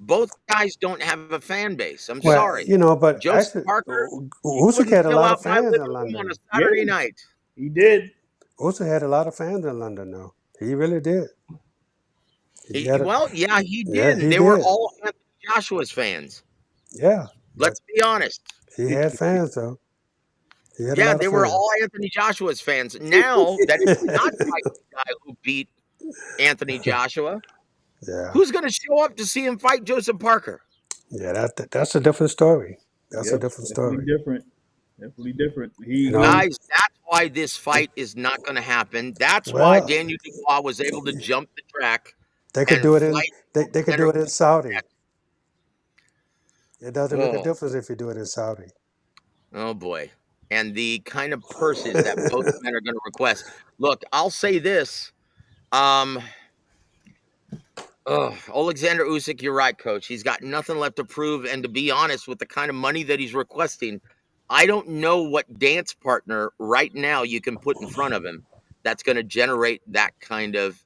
Both guys don't have a fan base. I'm Well, sorry. but Joseph actually, Parker, he Usyk wouldn't had a fill lot out of my fans living in room on a London. Yeah, Saturday night. he did. Usyk had a lot of fans in London, though. He really did. He had a, Well, yeah, he yeah, did. And he they were did. all Anthony Joshua's fans. Yeah, but Let's be honest. he had fans, though. He had a Yeah, lot of they were fans. all Anthony Joshua's fans. Now that he's not fighting the guy who beat Anthony Joshua, Yeah, who's going to show up to see him fight Joseph Parker? yeah. That's a different story. That's a Yep, different definitely story. different. Definitely different. You know. Guys, that's why this fight is not going to happen. That's why Well, Daniel Dubois was able to jump the track they could and do it in fight they could Alexander do it in Saudi. Usyk. It doesn't make a Oh, difference if you do it in Saudi. oh boy. And the kind of purses that both men are going to request. Look, I'll say this. Oleksandr Usyk, you're right, coach. He's got nothing left to prove. And to be honest, with the kind of money that he's requesting, I don't know what dance partner right now you can put in front of him that's going to generate that kind of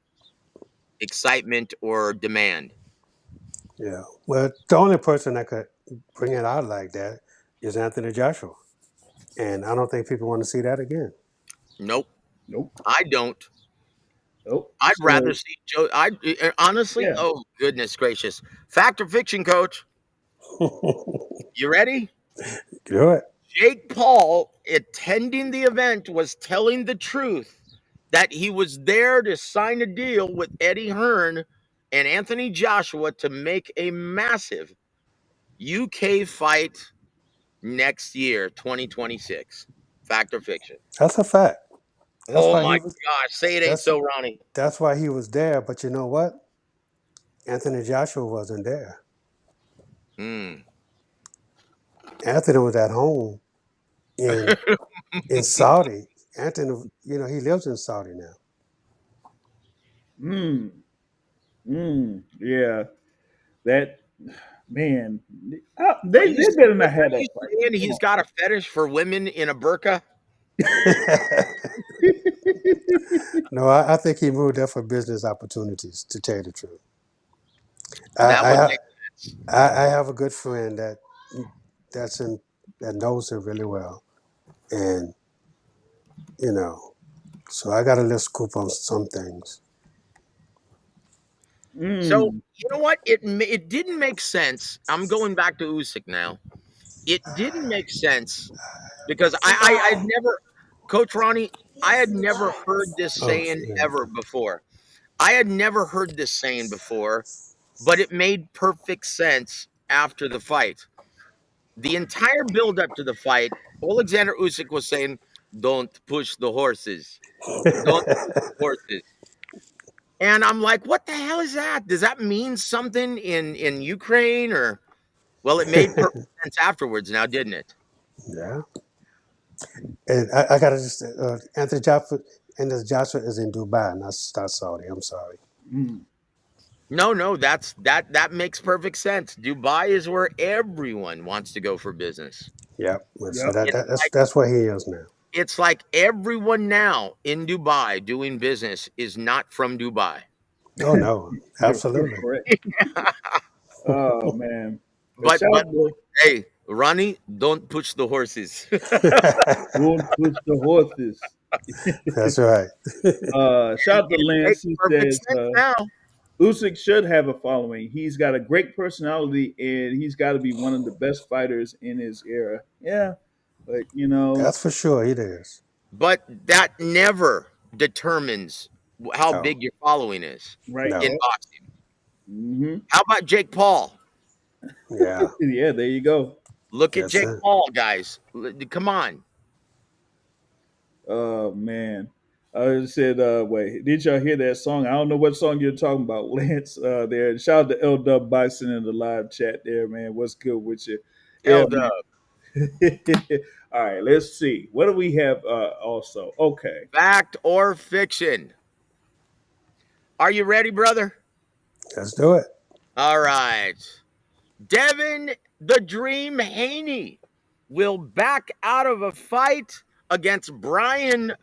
excitement or demand. Yeah. Well, the only person that could bring it out like that is Anthony Joshua, and I don't think people want to see that again. Nope, Nope. I don't. Nope. I'd rather So see Joe. I honestly, yeah. oh goodness gracious! Fact or fiction, coach? You ready? Do it. Jake Paul attending the event was telling the truth that he was there to sign a deal with Eddie Hearn and Anthony Joshua to make a massive UK fight next year, 2026. Fact or fiction? That's a fact. That's Oh why my he was. gosh. Say it ain't That's so, Ronnie. that's why he was there. But you know what? Anthony Joshua wasn't there. Hmm. Anthony was at home in Saudi. Anthony, he lives in Saudi now. Mm, yeah. That man. Are They better not have you that fight. saying Come he's on. got a fetish for women in a burqa? No, I think he moved there for business opportunities. To tell you the truth, That I, would I, make sense. I have a good friend that's in that knows him really well, and you know, so I got a little scoop on some things. So Mm, you know what? It didn't make sense. I'm going back to Usyk now. It didn't make sense because I had never, Coach Ronnie, I had never heard this Oh, saying yeah. ever before. I had never heard this saying before, but it made perfect sense after the fight. The entire build up to the fight, Oleksandr Usyk was saying, "Don't push the horses. Don't push the horses." And I'm like, "What the hell is that? Does that mean something in Ukraine or?" Well, it made perfect sense afterwards. Now, didn't it? Yeah, and I gotta just Anthony Joshua is in Dubai, not Saudi. I'm sorry. mm. No, no, that makes perfect sense. Dubai is where everyone wants to go for business. Yep. So Yep. It's like that's where he is now. it's like everyone now in Dubai doing business is not from Dubai. Oh no, You're absolutely. correct. Oh man. But But shout the hey, Ronnie, don't push the horses. won't push the horses. That's right. Shout to It makes Lance. He perfect says sense now. Usyk should have a following. He's got a great personality, and he's got to be one of the best fighters in his era. Yeah, but That's for sure. It is. But that never determines how No, big your following is right? in no. Yeah. boxing. Hmm. How about Jake Paul? Yeah, Yeah. There you go. Look at that's Jake it. Paul, guys. Come on. Oh man. I said, wait, did y'all hear that song? I don't know what song you're talking about, Lance. There. Shout out to L Dub Bison in the live chat there, man. What's good with you? Yeah, Held up. man. All right, let's see. What do we have also? Okay. Fact or fiction? Are you ready, brother? Let's do it. All right. Devin the Dream Haney will back out of a fight against Brian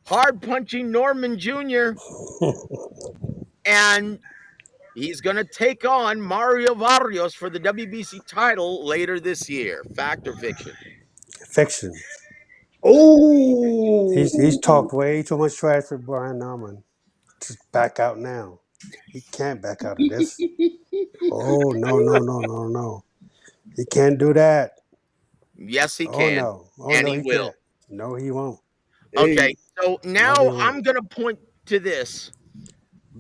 hard punching Norman Jr. and he's going to take on Mario Barrios for the WBC title later this year. Fact or fiction? Fiction. He's Oh, talked way too much trash with Brian Norman to back out now. He can't back out of this. Oh no no no no no. He can't do that. Yes, he Oh can, no. Oh and no, he he will. can't. No, he won't. Okay, hey, so No, now he I'm won't. going to point to this.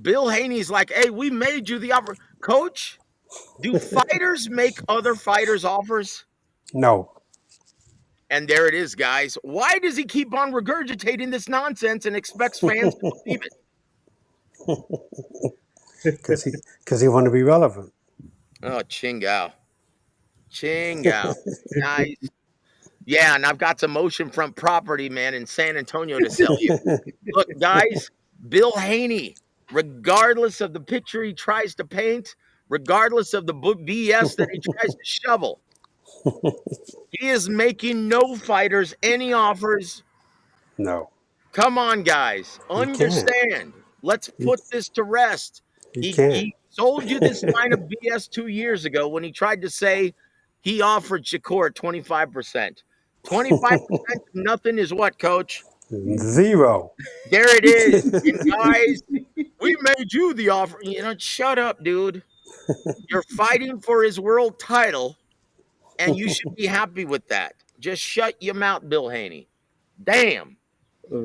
Bill Haney's like, hey, we made you the offer. Coach, do fighters make other fighters offers? No. And there it is, guys. Why does he keep on regurgitating this nonsense and expects fans to believe it? Because he want to be relevant. Oh, Chingao. Chingao. Nice. Yeah, and I've got some oceanfront property, man, in San Antonio to sell you. Look, guys, Bill Haney, regardless of the picture he tries to paint, regardless of the BS that he tries to shovel, he is making no fighters any offers. No. Come on, guys, He can't. understand. Let's He, put this to rest. he can't. He sold you this line of BS 2 years ago when he tried to say he offered Shakur 25%. 25% nothing is what, coach? Zero. There it is. And guys, we made you the offer. Shut up, dude. You're fighting for his world title, and you should be happy with that. Just shut your mouth, Bill Haney. Damn.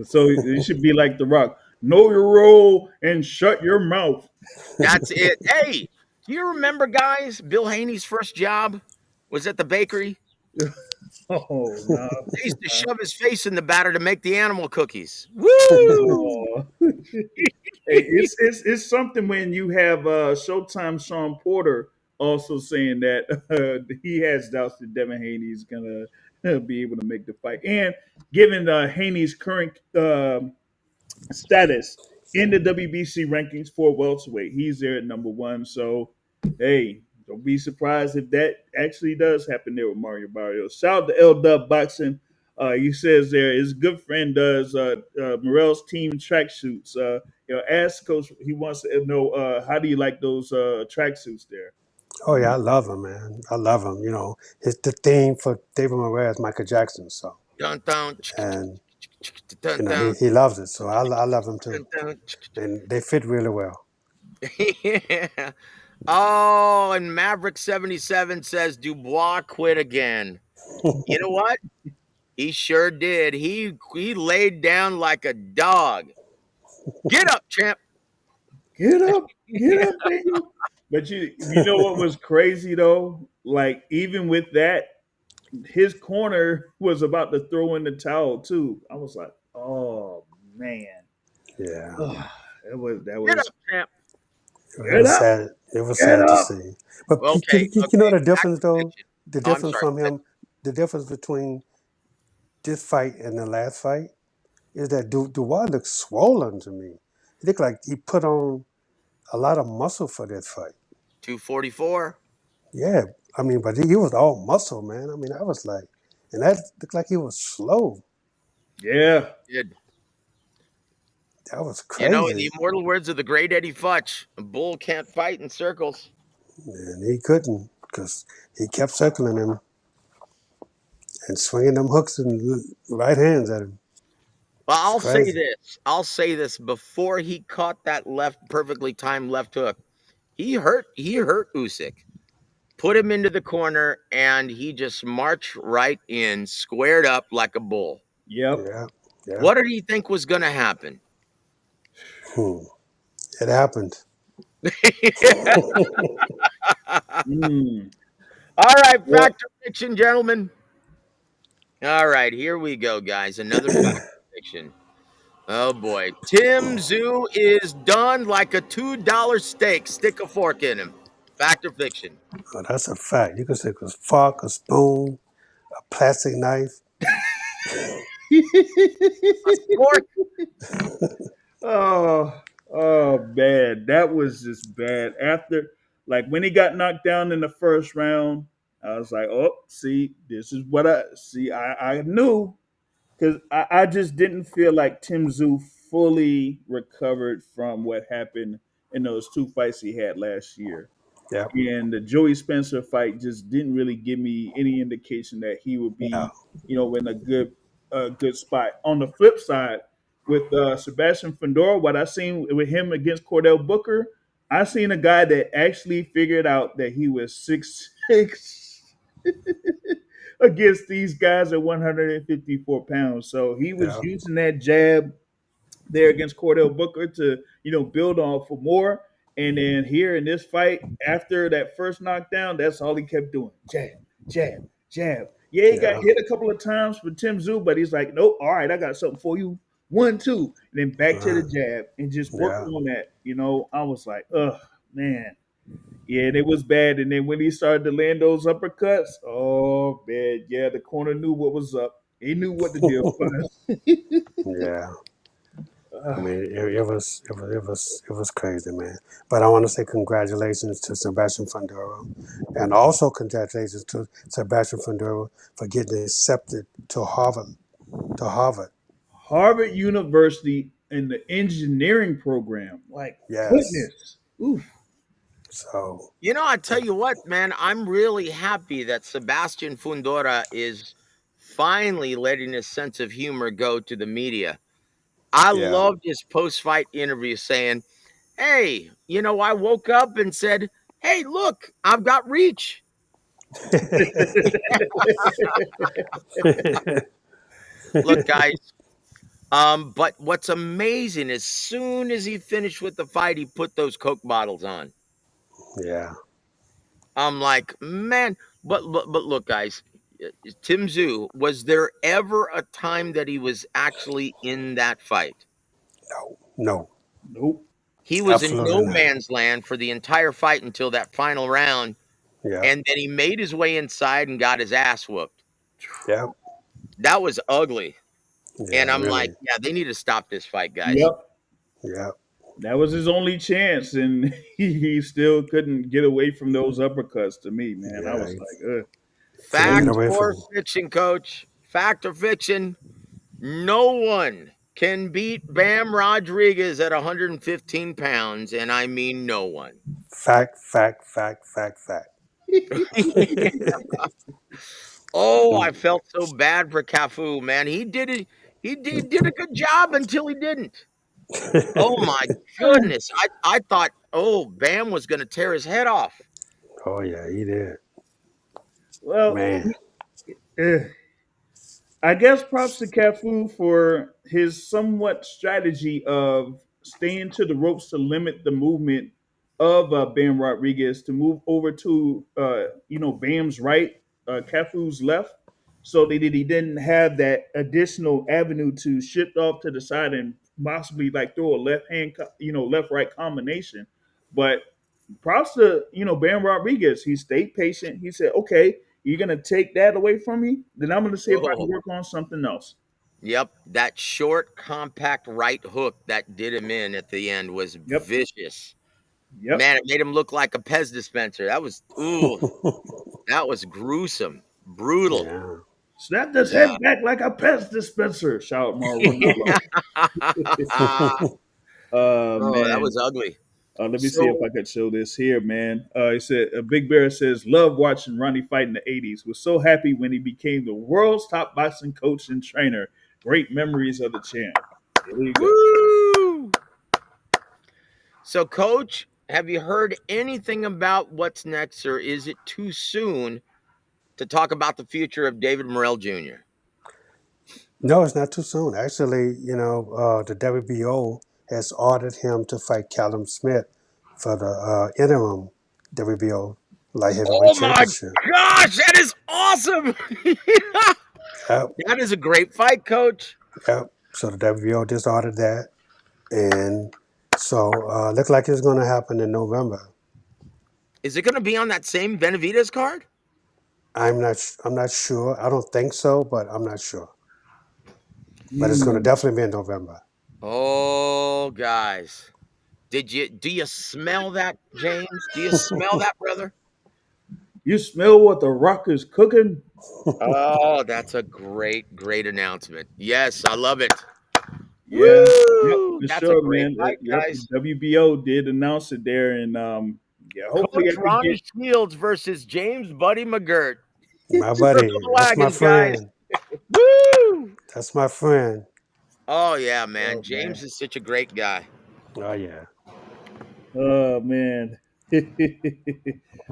So it should be like The Rock. Know your role and shut your mouth. That's it. Hey, do you remember, guys? Bill Haney's first job was at the bakery. Oh no. He used to shove his face in the batter to make the animal cookies. Woo! Oh. Hey, it's something when you have Showtime Sean Porter also saying that he has doubts that Devin Haney is gonna be able to make the fight, and given Haney's current status in the WBC rankings for welterweight, he's there at number one. So, hey, don't be surprised if that actually does happen there with Mario Barrios. Shout out to L Dub Boxing. He says there his good friend does Morel's team track shoots. Ask Coach. He wants to know how do you like those track suits there? Oh yeah, I love him, man. I love him. You know, his the theme for David Morrell is Michael Jackson. So, Dun, dun, and dun, you know dun, he loves it. So I love him too, dun, dun. and they fit really well. Yeah. Oh, and Maverick77 says Dubois quit again. You know what? He sure did. He laid down like a dog. Get up, champ. Get up, Daniel. But you know what was crazy though? Like even with that, his corner was about to throw in the towel too. I was like, oh man, Yeah, Ugh, that Get was up, champ. it get was up, sad. It was get sad to up. see. But Okay, you know okay. the Back difference to though. fiction. The Oh, I'm difference sorry. from him. The difference between this fight and the last fight is that Dubois looks swollen to me. He looked like he put on a lot of muscle for that fight. 244. Yeah, I mean, but he was all muscle, man. I mean, I was like, and that looked like he was slow. Yeah, Did. That was You know, in the crazy, immortal words of the great Eddie Futch, a bull can't fight in circles. and he couldn't because he kept circling him and swinging them hooks and right hands at him. Well, It's I'll say crazy. this. I'll say this before he caught that perfectly timed left hook. He hurt Usyk. Put him into the corner and he just marched right in, squared up like a bull. yep. Yeah, yeah. What did he think was going to happen? Hmm. It happened. Mm. All right, Well, fact or fiction, gentlemen. All right, here we go, guys. Another fact or fiction. Oh boy. Tim Zoo is done like a $2 steak. Stick a fork in him. Fact or fiction? Oh, that's a fact. You could say it was fork, a spoon, a plastic knife. A spork? oh, oh man, that was just bad. After, like, when he got knocked down in the first round, I was like, oh, see, this is what I see. I knew because I just didn't feel like Tim Zoo fully recovered from what happened in those two fights he had last year. Yeah, And the Joey Spencer fight just didn't really give me any indication that he would yeah, be, in a good spot. On the flip side, with Sebastian Fundora, what I seen with him against Cordell Booker, I seen a guy that actually figured out that he was 6'6" against these guys at 154 pounds. So he was yeah, using that jab there against Cordell Booker to, build on for more. And then here in this fight, after that first knockdown, that's all he kept doing. Jab, jab, jab. Yeah, he got yeah, hit a couple of times for Tim Zoo, but he's like, nope, all right, I got something for you. 1, 2. And then back to the uh, jab and just worked yeah, on that. I was like, ugh, man. Yeah, and it was bad. And then when he started to land those uppercuts, oh man, yeah, the corner knew what was up. He knew what the deal was. yeah. I Ugh. mean, it was crazy, man. But I want to say congratulations to Sebastian Fundora, and also congratulations to Sebastian Fundora for getting accepted to Harvard. To Harvard, Harvard University in the engineering program. Like, yes. goodness. Oof. So You know, I tell you what, man, I'm really happy that Sebastian Fundora is finally letting his sense of humor go to the media. I yeah, loved his post fight interview saying, hey, I woke up and said, hey, look, I've got reach. Look, guys. But what's amazing, as soon as he finished with the fight, he put those Coke bottles on. Yeah. I'm like, man. But look, guys. Tim Zoo, was there ever a time that he was actually in that fight? No. No. Nope. He was in Absolutely no not. man's land for the entire fight until that final round, Yeah. and then he made his way inside and got his ass whooped. Yeah. That was ugly. And Yeah. I'm like, Really. yeah, they need to stop this fight, guys. Yep. Yeah. That was his only chance, and he still couldn't get away from those uppercuts. To me, man, I Yeah. was He like, ugh. couldn't get Fact And away or from him. fiction, coach? Fact or fiction? No one can beat Bam Rodriguez at 115 pounds, and I mean no one. Fact. Fact. Fact. Fact. Fact. Oh, I felt so bad for Cafu, man. He did it. He did a good job until he didn't. Oh my goodness. I thought, oh, Bam was going to tear his head off. Oh yeah, he did. well, Man. eh, I guess props to Cafu for his somewhat strategy of staying to the ropes to limit the movement of Bam Rodriguez to move over to Bam's right, Cafu's left, so that he didn't have that additional avenue to shift off to the side and possibly like throw a left hand, left right combination. But props to Bam Rodriguez. He stayed patient. He said, "Okay, you're gonna take that away from me, then I'm gonna see if I can Oh, work on something else." yep. That short, compact right hook that did him in at the end was Yep, vicious. yep. Man, it made him look like a Pez dispenser. That was, ooh, that was gruesome, brutal. Yeah. Snap this head Yeah. back like a pest dispenser, shout Mauro Ranallo. Oh, that Man. was ugly. Let me see if So I could show this here, man. He said, Big Bear says, love watching Ronnie fight in the 80s. Was so happy when he became the world's top boxing coach and trainer. Great memories of the champ. There you go. woo! So, coach, have you heard anything about what's next, or is it too soon to talk about the future of David Morrell Jr.? No, it's not too soon. Actually, the WBO has ordered him to fight Callum Smith for the interim WBO light heavyweight Oh my championship. gosh, that is awesome! Yep, That is a great fight, coach. yep. So the WBO just ordered that, and so look like it's going to happen in November. Is it going to be on that same Benavides card? I'm not sure. I don't think so, but I'm not sure. But it's going to Mm. definitely be in November. Oh, guys. Do you smell that, James? Do you smell that, brother? You smell what the Rock is cooking? Oh, that's a great announcement. Yes, I love it. Yeah. Yep, Woo! for That's a sure, great man. fight, Yep, the guys. WBO did announce it there, and yeah, hopefully Coach I can get. Ronnie Shields versus James Buddy McGirt. My Circle buddy, the that's my wagons, guys. friend. Woo! That's my friend. Oh yeah, man. Oh James man. is such a great guy. Oh yeah. Oh man.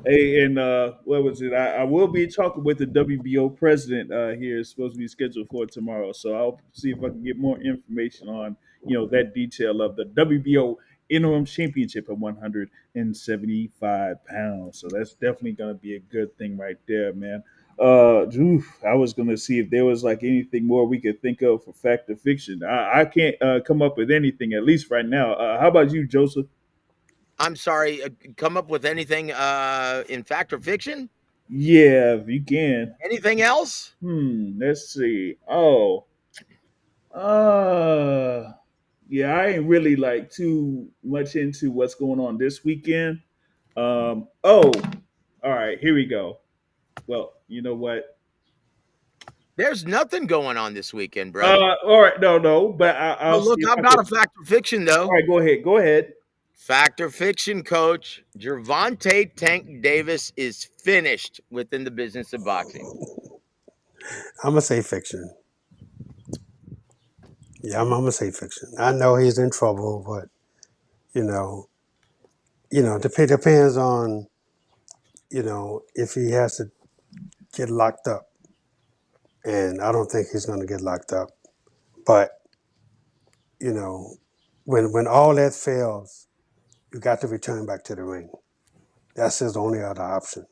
Hey, and what was it? I will be talking with the WBO president here. It's supposed to be scheduled for tomorrow, so I'll see if I can get more information on that detail of the WBO interim championship at 175 pounds. So that's definitely going to be a good thing right there, man. I was going to see if there was like anything more we could think of for fact or fiction. I can't come up with anything at least right now. How about you, Joseph? I'm sorry. Come up with anything in fact or fiction? Yeah, if you can. Anything else? Let's see. Oh, uh, yeah, I ain't really like too much into what's going on this weekend. Oh, all right, here we go. Well, you know what? There's nothing going on this weekend, brother. All right, no, but Oh, I'll see look, if I've I got could. a fact or fiction All though. right, go ahead, go ahead. Fact or fiction, coach. Gervonta Tank Davis is finished within the business of boxing. I'm gonna say fiction. Yeah, I'm gonna say fiction. I know he's in trouble, but you know, depends on if he has to. get locked up, and I don't think he's going to get locked up. But you know, when all that fails, you got to return back to the ring. That's his only other option.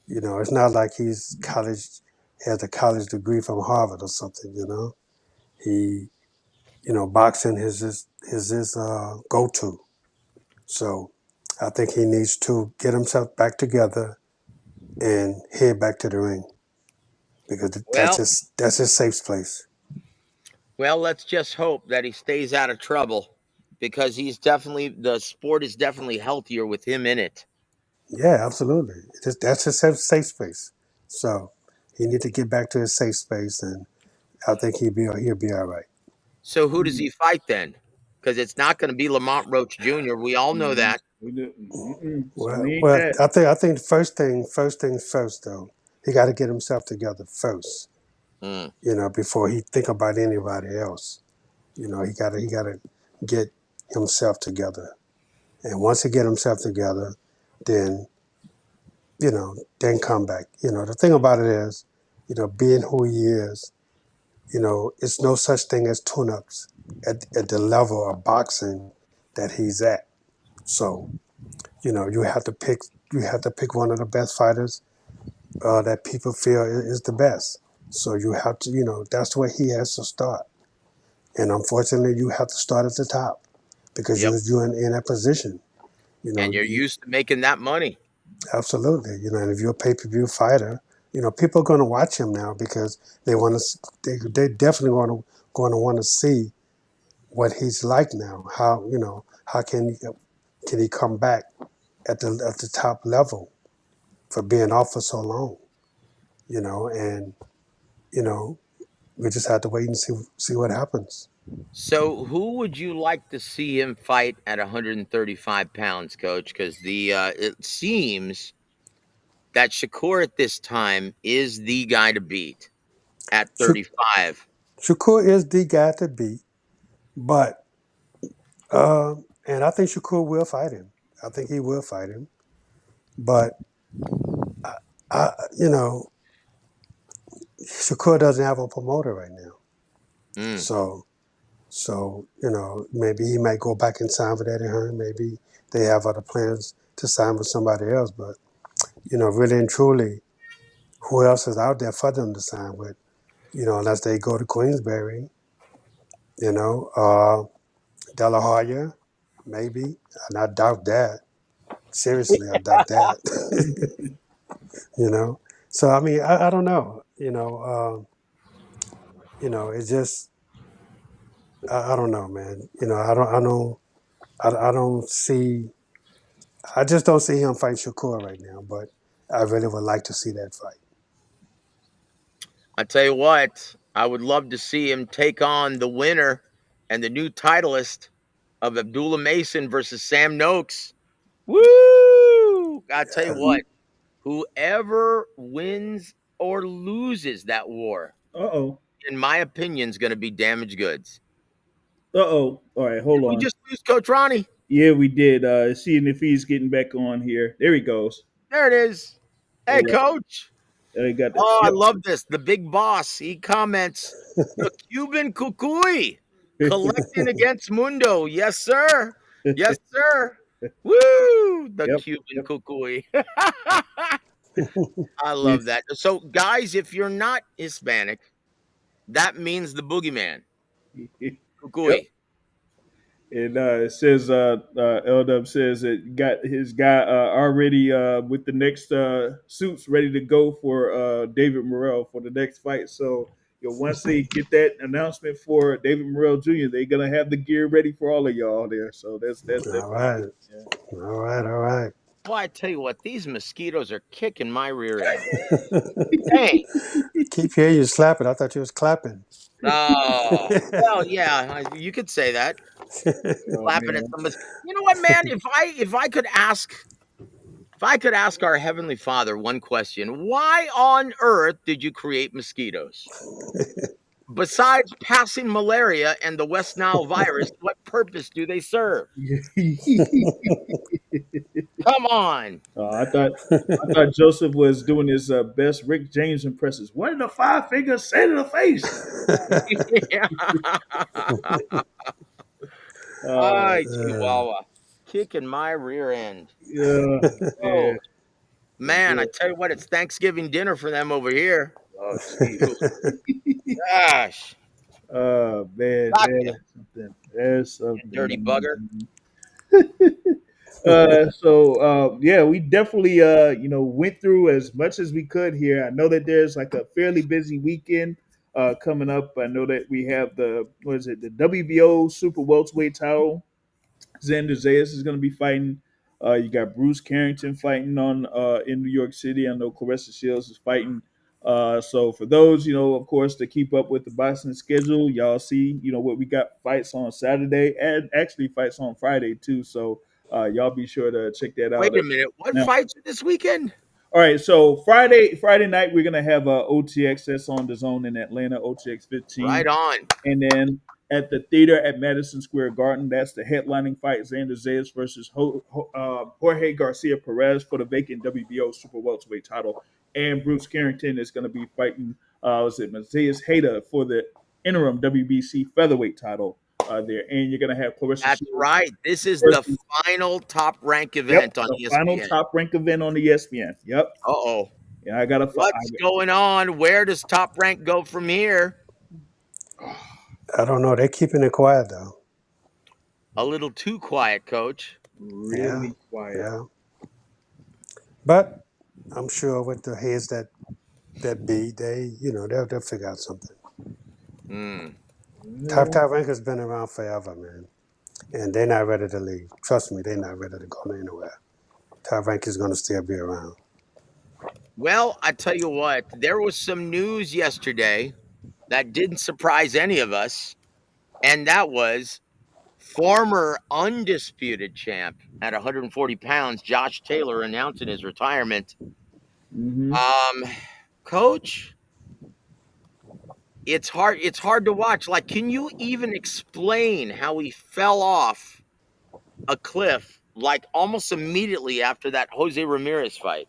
It's not like he's college has a college degree from Harvard or something. He boxing is his go to. So I think he needs to get himself back together and head back to the ring because Well, that's his safe place. well, let's just hope that he stays out of trouble because the sport is definitely healthier with him in it. Yeah, absolutely. That's his safe space. So he need to get back to his safe space, and I think he'll be all right. So who does he fight then? Because it's not going to be Lamont Roach Jr. We all know Mm-mm. that. Well, Certainly ain't well, that. I think the first things first though, he got to get himself together first. Mm. Before he think about anybody else. He gotta get himself together, and once he get himself together, then then come back. The thing about it is, being who he is, it's no such thing as tune-ups at the level of boxing that he's at. So you have to pick one of the best fighters that people feel is the best. So you have to, that's where he has to start. And unfortunately, you have to start at the top because Yep. you're in that position. And you're used to making that money. Absolutely. And if you're a pay-per-view fighter, people are going to watch him now because they want to. They definitely going to want to see what he's like now. How can he come back at the top level for being off for so long? And you know we just have to wait and see what happens. So who would you like to see him fight at 135 pounds, Coach? Because it seems that Shakur at this time is the guy to beat at Shak- 35. Shakur is the guy to beat, but and I think Shakur will fight him. I think he will fight him, but I Shakur doesn't have a promoter right now, Mm. so maybe he might go back and sign with Eddie Hearn. Maybe they have other plans to sign with somebody else, but really and truly, who else is out there for them to sign with? Unless they go to Queensberry, you know, uh, De La Hoya, maybe, and I doubt that. Seriously, I doubt that. you know, so I mean, I don't know. It's just I don't know, man. I don't see. I just don't see him fight Shakur right now. But I really would like to see that fight. I tell you what, I would love to see him take on the winner and the new titleist of Abdullah Mason versus Sam Noakes. Woo! I tell you Uh, what, whoever wins or loses that war, Uh-oh. in my opinion, is going to be damaged goods. Uh-oh. All right, Did hold we on. just lose Coach Ronnie? Yeah, we did. Seeing if he's getting back on here. There he goes. There it is. All Hey, right. Coach. He got the Oh, I yep. love this. The big boss. He comments, the Cuban cucuy collecting against Mundo. Yes, sir. Yes, sir. Woo! The Yep. Cuban Yep. cucuy. I love that. So, guys, if you're not Hispanic, that means the boogeyman. Yep. Cucuy. And it says LW says that got his guy already with the next suits ready to go for David Morrell for the next fight. So once they get that announcement for David Morrell Jr., they're gonna have the gear ready for all of y'all there. So that's all definitely right, good. Yeah. all right, all right. Well, I tell you what, these mosquitoes are kicking my rear end. Dang. Keep hearing you slapping. I thought you was clapping. Oh, well, yeah, you could say that. Oh Clapping at man. somebody. You know what, man? If I could ask our heavenly Father one question, why on earth did you create mosquitoes? Besides passing malaria and the West Nile virus, what purpose do they serve? Come on. I thought Joseph was doing his best Rick James impressions. One in the five fingers, say to the face. Uh, Hi, Chihuahua. Kicking my rear end. yeah, Oh, man. But man, I yeah. tell you what, it's Thanksgiving dinner for them over here. Oh, jeez. Gosh. Man, Got man, you, that's something. There's you dirty bugger. something. Yeah, we definitely went through as much as we could here. I know that there's like a fairly busy weekend coming up. I know that we have the WBO Super Welterweight title. Xander Zayas is going to be fighting. You got Bruce Carrington fighting on in New York City. I know Clarissa Shields is fighting. So for those, of course, to keep up with the boxing schedule, y'all see, what we got fights on Saturday and actually fights on Friday too. So y'all be sure to check that out. Wait a minute. What Now, fights are this weekend? all right. So Friday night we're gonna have OTX that's on the zone in Atlanta, OTX 15. Right on. And then at the theater at Madison Square Garden, that's the headlining fight: Xander Zayas versus Jorge Garcia Perez for the vacant WBO Super Welterweight title. And Bruce Carrington is going to be fighting, was it Matthias Hayda for the interim WBC featherweight title there. And you're going to have Clarissa That's Shields right. This is the versus, final top rank yep, event on the final ESPN. top rank event on ESPN. Yep. Uh oh. Yeah, I got to. What's going on? Where does top rank go from here? I don't know. They're keeping it quiet though. A little too quiet, coach. Yeah, Really quiet. yeah. But I'm sure with the heads that be, they'll figure out something. Hmm. Top ranker's been around forever, man, and they're not ready to leave. Trust me, they're not ready to go anywhere. Top rank is going to still be around. Well, I tell you what, there was some news yesterday that didn't surprise any of us, and that was former undisputed champ at 140 pounds, Josh Taylor, announcing his retirement. Mm-hmm. Um, Coach, it's hard to watch. Like, can you even explain how he fell off a cliff like almost immediately after that Jose Ramirez fight?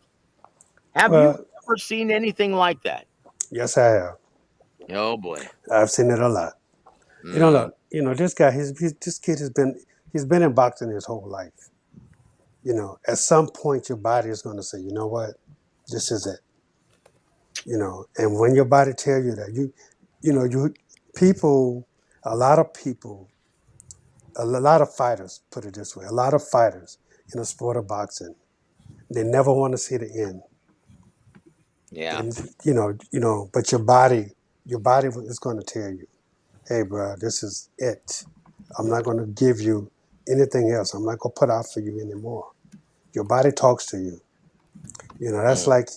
Have you Well, ever seen anything like that? yes, I have. Oh boy. I've seen it a lot. Mm, Look, this guy, this kid he's been in boxing his whole life. At some point, your body is going to say, you know what, this is it. And when your body tell you that, people, a lot of people, a lot of fighters, put it this way, a lot of fighters in the sport of boxing, they never want to see the end. yeah. And but your body is going to tell you, hey, bro, this is it. I'm not going to give you anything else. I'm not going to put out for you anymore. Your body talks to you. That's Mm. like,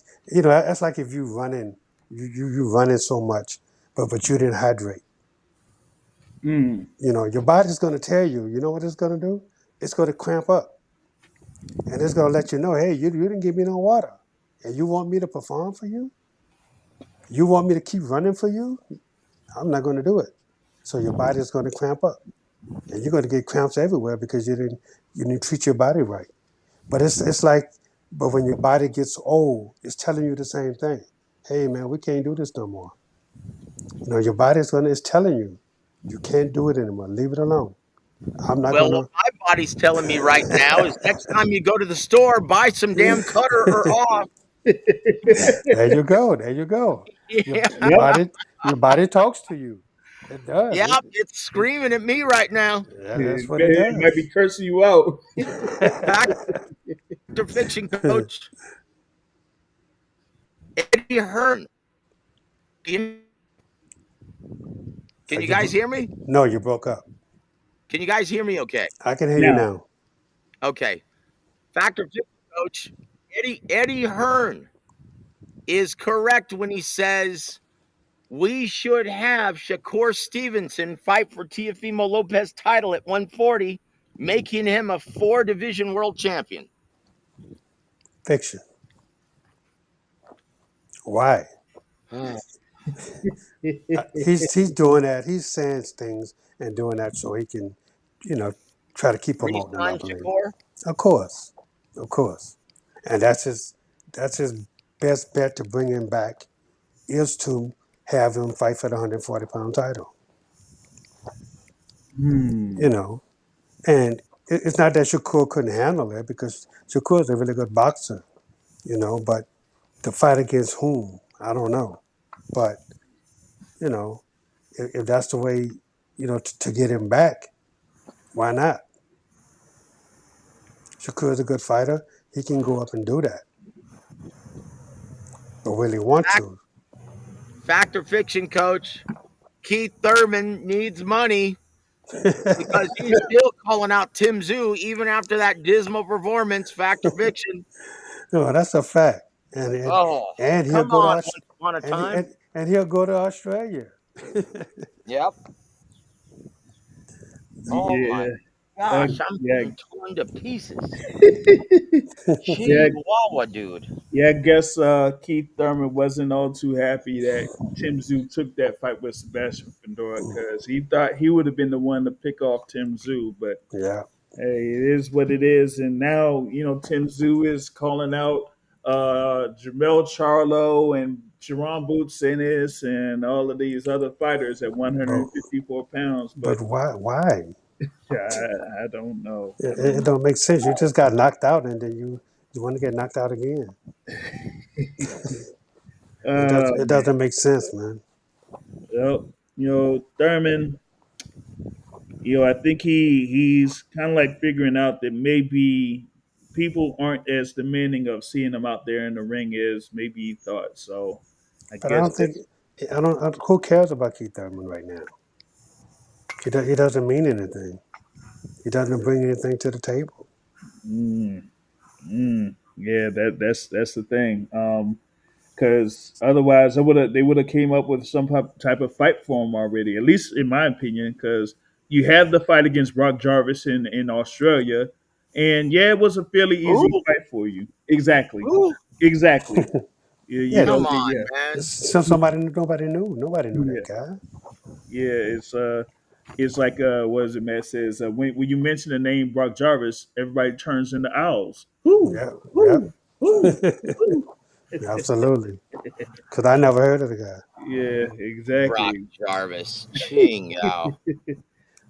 that's like if you running, you running so much, but you didn't hydrate. Mm. Your body's going to tell you. You know what it's going to do? It's going to cramp up, and it's going to let you know, hey, you didn't give me no water, and you want me to perform for you? You want me to keep running for you? I'm not going to do it. So your body is going to cramp up, and you're going to get cramps everywhere because you didn't treat your body right. But it's like, but when your body gets old, it's telling you the same thing. Hey man, we can't do this no more. Your body's it's telling you, you can't do it anymore. Leave it alone. I'm not Well, what gonna. my body's telling me right now is next time you go to the store, buy some damn cutter or off. There you go. There you go. Your Yeah. your Yep. body your body talks to you. It does. Yep, it's screaming at me right now. That's what it It might be does. cursing you out. Factor fiction, coach. Eddie Hearn. Can you guys hear me? No, you broke up. Can you guys hear me okay? I can hear you Now, now. Okay. Factor fiction, coach. Eddie Hearn is correct when he says we should have Shakur Stevenson fight for Teofimo Lopez title at 140, making him a 4-division world champion. Fiction. Why? Oh, He's doing that. He's saying things and doing that so he can, you know, try to keep promoting it, I re-sign believe. Shakur? Of course. of course. And that's his best bet to bring him back is to have him fight for the 140-pound title. Hmm. You know, and it's not that Shakur couldn't handle it because Shakur is a really good boxer. But to fight against whom, I don't know. But you know, if that's the way, to get him back, why not? Shakur is a good fighter. He can go up and do that. But will he want to? Fact or fiction, coach? Keith Thurman needs money because he's still calling out Tim Zoo even after that dismal performance. Fact or fiction? No, that's a fact. And and, Oh, and he'll come go to on, once upon a and, he, time. and he'll go to Australia. Yep. Oh my Yeah. gosh, I'm Yeah. being torn to pieces. Yeah. Chihuahua, dude. Yeah. I guess Keith Thurman wasn't all too happy that Tim Tszyu took that fight with Sebastian Fundora because he thought he would have been the one to pick off Tim Tszyu, but Yeah. hey, it is what it is. And now, Tim Tszyu is calling out Jamel Charlo and Jerron Boots Ennis and all of these other fighters at But 154 pounds. But but why? I don't know. I It don't don't make sense. You just got knocked out, and then you want to get knocked out again. know. It Man. doesn't make sense, man. Well, Thurman, I think he's kind of like figuring out that maybe people aren't as demanding of seeing him out there in the ring as maybe he thought. So I But I guess don't think I don't. Who cares about Keith Thurman right now? He doesn't mean anything. He doesn't bring anything to the table. mm, yeah, that's the thing. Because otherwise, they would have came up with some type of fight for him already. At least in my opinion, because you have the fight against Brock Jarvis in Australia, and yeah, it was a fairly easy Ooh, fight for you. Exactly, ooh, exactly. Yeah, come on, man. nobody knew. Nobody knew that Yeah, guy. yeah. It's like what is it? Matt says when you mention the name Brock Jarvis, everybody turns into owls. Who, Yeah, who, who, yeah, who? absolutely. Because I never heard of the guy. Yeah, Brock exactly. Jarvis. Ching Yao.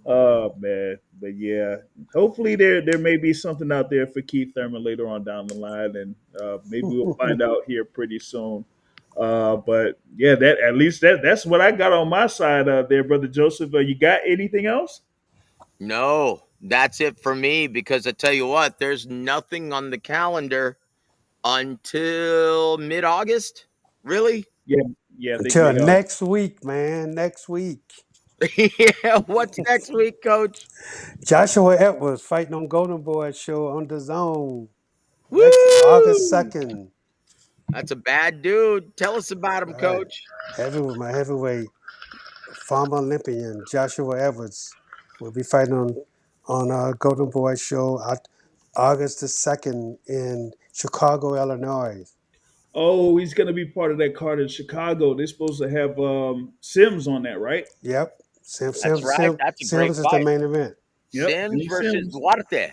Oh man, but yeah, hopefully there may be something out there for Keith Thurman later on down the line, and maybe we'll find out here pretty soon. But yeah, that at least that's what I got on my side there, brother Joseph. You got anything else? No, that's it for me because I tell you what, there's nothing on the calendar until mid August. Really? Yeah, yeah, I think Until mid August. next week, man. Next week. Yeah. What's next week, coach? Joshua Edwards fighting on Golden Boy show on the Zone. Next August Woo! 2nd. That's a bad dude. Tell us about him, All right. coach. My heavyweight former Olympian Joshua Edwards will be fighting on Golden Boy show August the 2nd in Chicago, Illinois. Oh, he's gonna be part of that card in Chicago. They're supposed to have Sims on that, right? Yep. That's right. That's a great Sims is the fight. main event. Yep, Sims Jimmy versus Sims, Duarte.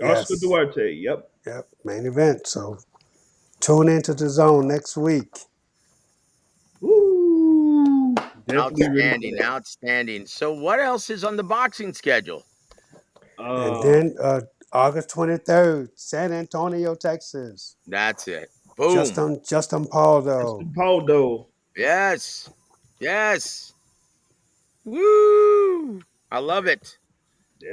Oscar Yes. Duarte. Yep. Yep. Main event. So tune into the Zone next week. Woo! Definitely ready for Outstanding, outstanding. So, what else is on the boxing schedule? that. And then August 23rd, San Antonio, Texas. That's it. Boom. Justin Paldo. Justin Paldo. Yes. Yes. Woo! I love it.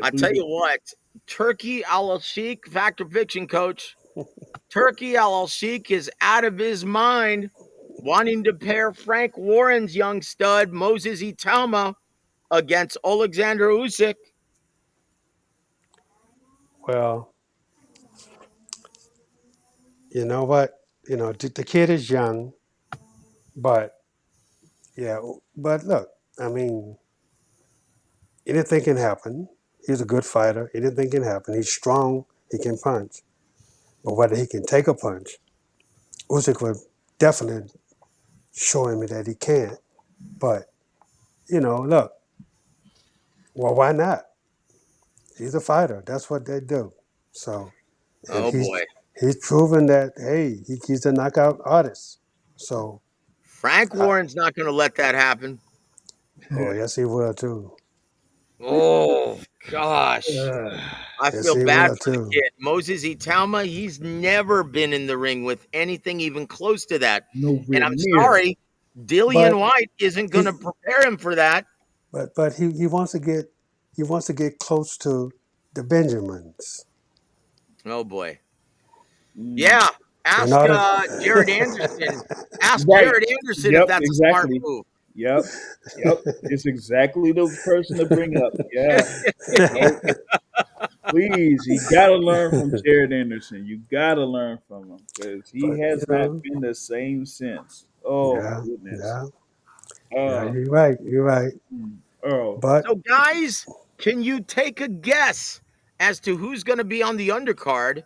I tell Definitely. you what, Turkey Al Sheikh, fact or fiction, coach. Turkey Al Sheikh is out of his mind wanting to pair Frank Warren's young stud, Moses Italma, against Oleksandr Usyk. Well, you know what? The kid is young, but yeah, but look, I mean, anything can happen. He's a good fighter. Anything can happen. He's strong. He can punch. But whether he can take a punch, Usyk would definitely show him that he can. But, look, well, why not? He's a fighter. That's what they do. So, and Oh boy. he's proven that he's a knockout artist. So, Frank I, Warren's not going to let that happen. oh yes, he will too. Oh gosh. I Yes, feel he bad will for the too. kid. Moses Italma, he's never been in the ring with anything even close to that. And Nowhere I'm near. sorry, Dillian But White isn't going to he, prepare him for that. but he wants to get close to the Benjamins Oh boy. Mm. Yeah. in Ask order. Jared Anderson. Ask Right. Jared Anderson if Yep. that's a smart Exactly. move. Yep. Yep. It's exactly the person to bring up. Yeah. Nope. Please, you got to learn from Jared Anderson. You got to learn from him because he but has not been the same since. Oh yeah, goodness. yeah, yeah. Uh, You're right. You're right. oh, But So, guys, can you take a guess as to who's going to be on the undercard?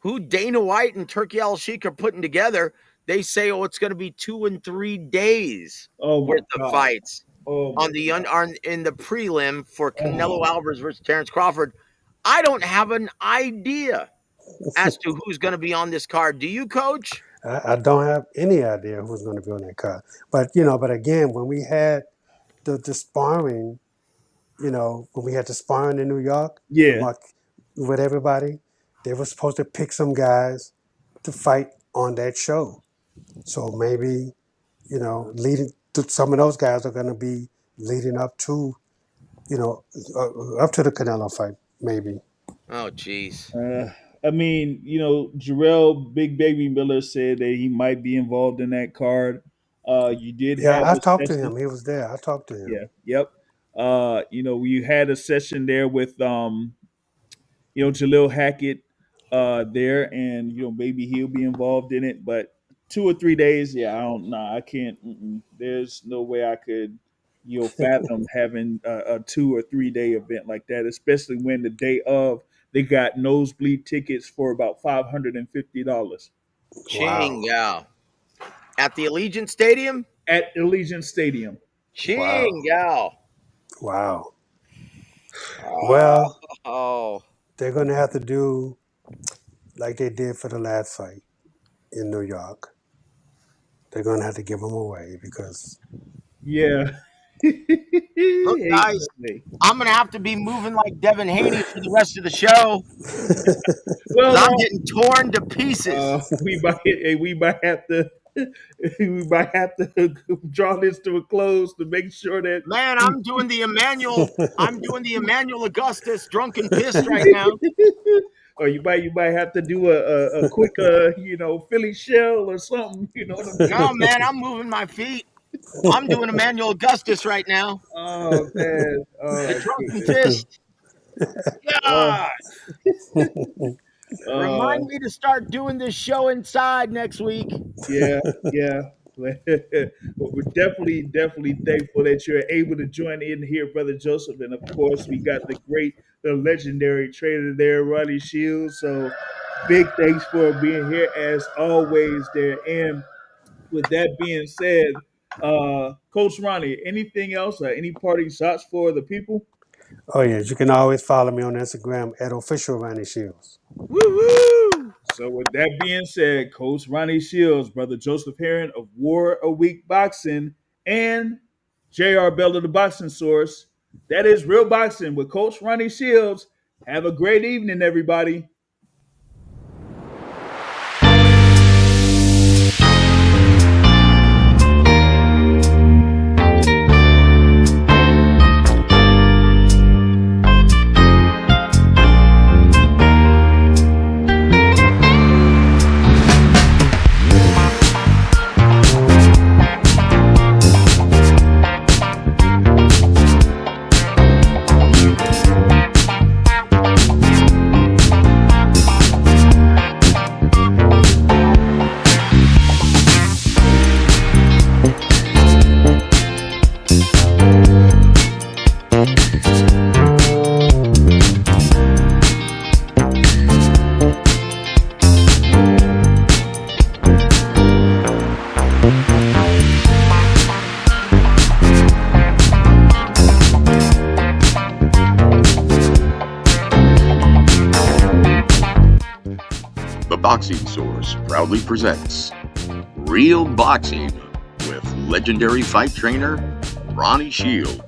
Who Dana White and Turkey Al Sheik are putting together? They say, oh, it's going to be 2 and 3 days oh my worth of God. fights Oh my on the God. in the prelim for Oh, Canelo Alvarez versus Terrence Crawford. I don't have an idea as to who's going to be on this card. Do you, Coach? I don't have any idea who's going to be on that card. But but again, when we had the sparring, when we had the sparring in New York with yeah. Mark, with everybody, they were supposed to pick some guys to fight on that show. So maybe leading to some of those guys are going to be leading up to up to the Canelo fight, maybe. Oh, jeez. Uh, I mean, Jarrell Big Baby Miller said that he might be involved in that card. You did Yeah, have I a talked to session. him. He was there. I talked to him. Yeah. Yep. You had a session there with Jalil Hackett there, and maybe he'll be involved in it. But 2 or 3 days, yeah, I don't know. I can't. There's no way I could, fathom having a 2 or 3 day event like that, especially when the day of they got nosebleed tickets for about $550 Ching, Wow, yeah. At the Allegiant Stadium? at Allegiant Stadium. Ching, wow, yeah. wow. Well, Oh, they're going to have to do like they did for the last fight in New York. They're going to have to give them away because Yeah. look, guys, Exactly. I'm gonna have to be moving like Devin Haney for the rest of the show Well, because I'm no, getting torn to pieces. we might have to we might have to draw this to a close to make sure that Man, I'm doing the Emmanuel. I'm doing the Emmanuel Augustus drunken pissed right now. or you might have to do a quick Philly shell or something. You know what I'm No, saying? man, I'm moving my feet. I'm doing Emmanuel Augustus right now. Oh man, The oh drunken goodness, fist. uh, Yeah. uh, Remind me to start doing this show inside next week. yeah, yeah. But we're definitely thankful that you're able to join in here, Brother Joseph. And of course, we got the legendary trainer there, Ronnie Shields. So big thanks for being here as always there. And with that being said, Coach Ronnie, anything else or any parting shots for the people? oh yes, you can always follow me on Instagram at official Ronnie Shields. Woo woo! So with that being said, Coach Ronnie Shields, Brother Joseph Herron of War a Week Boxing, and J.R. Bell of the Boxing Source. That is Real Boxing with Coach Ronnie Shields. Have a great evening, everybody. Boxing Source proudly presents Real Boxing with legendary fight trainer Ronnie Shields.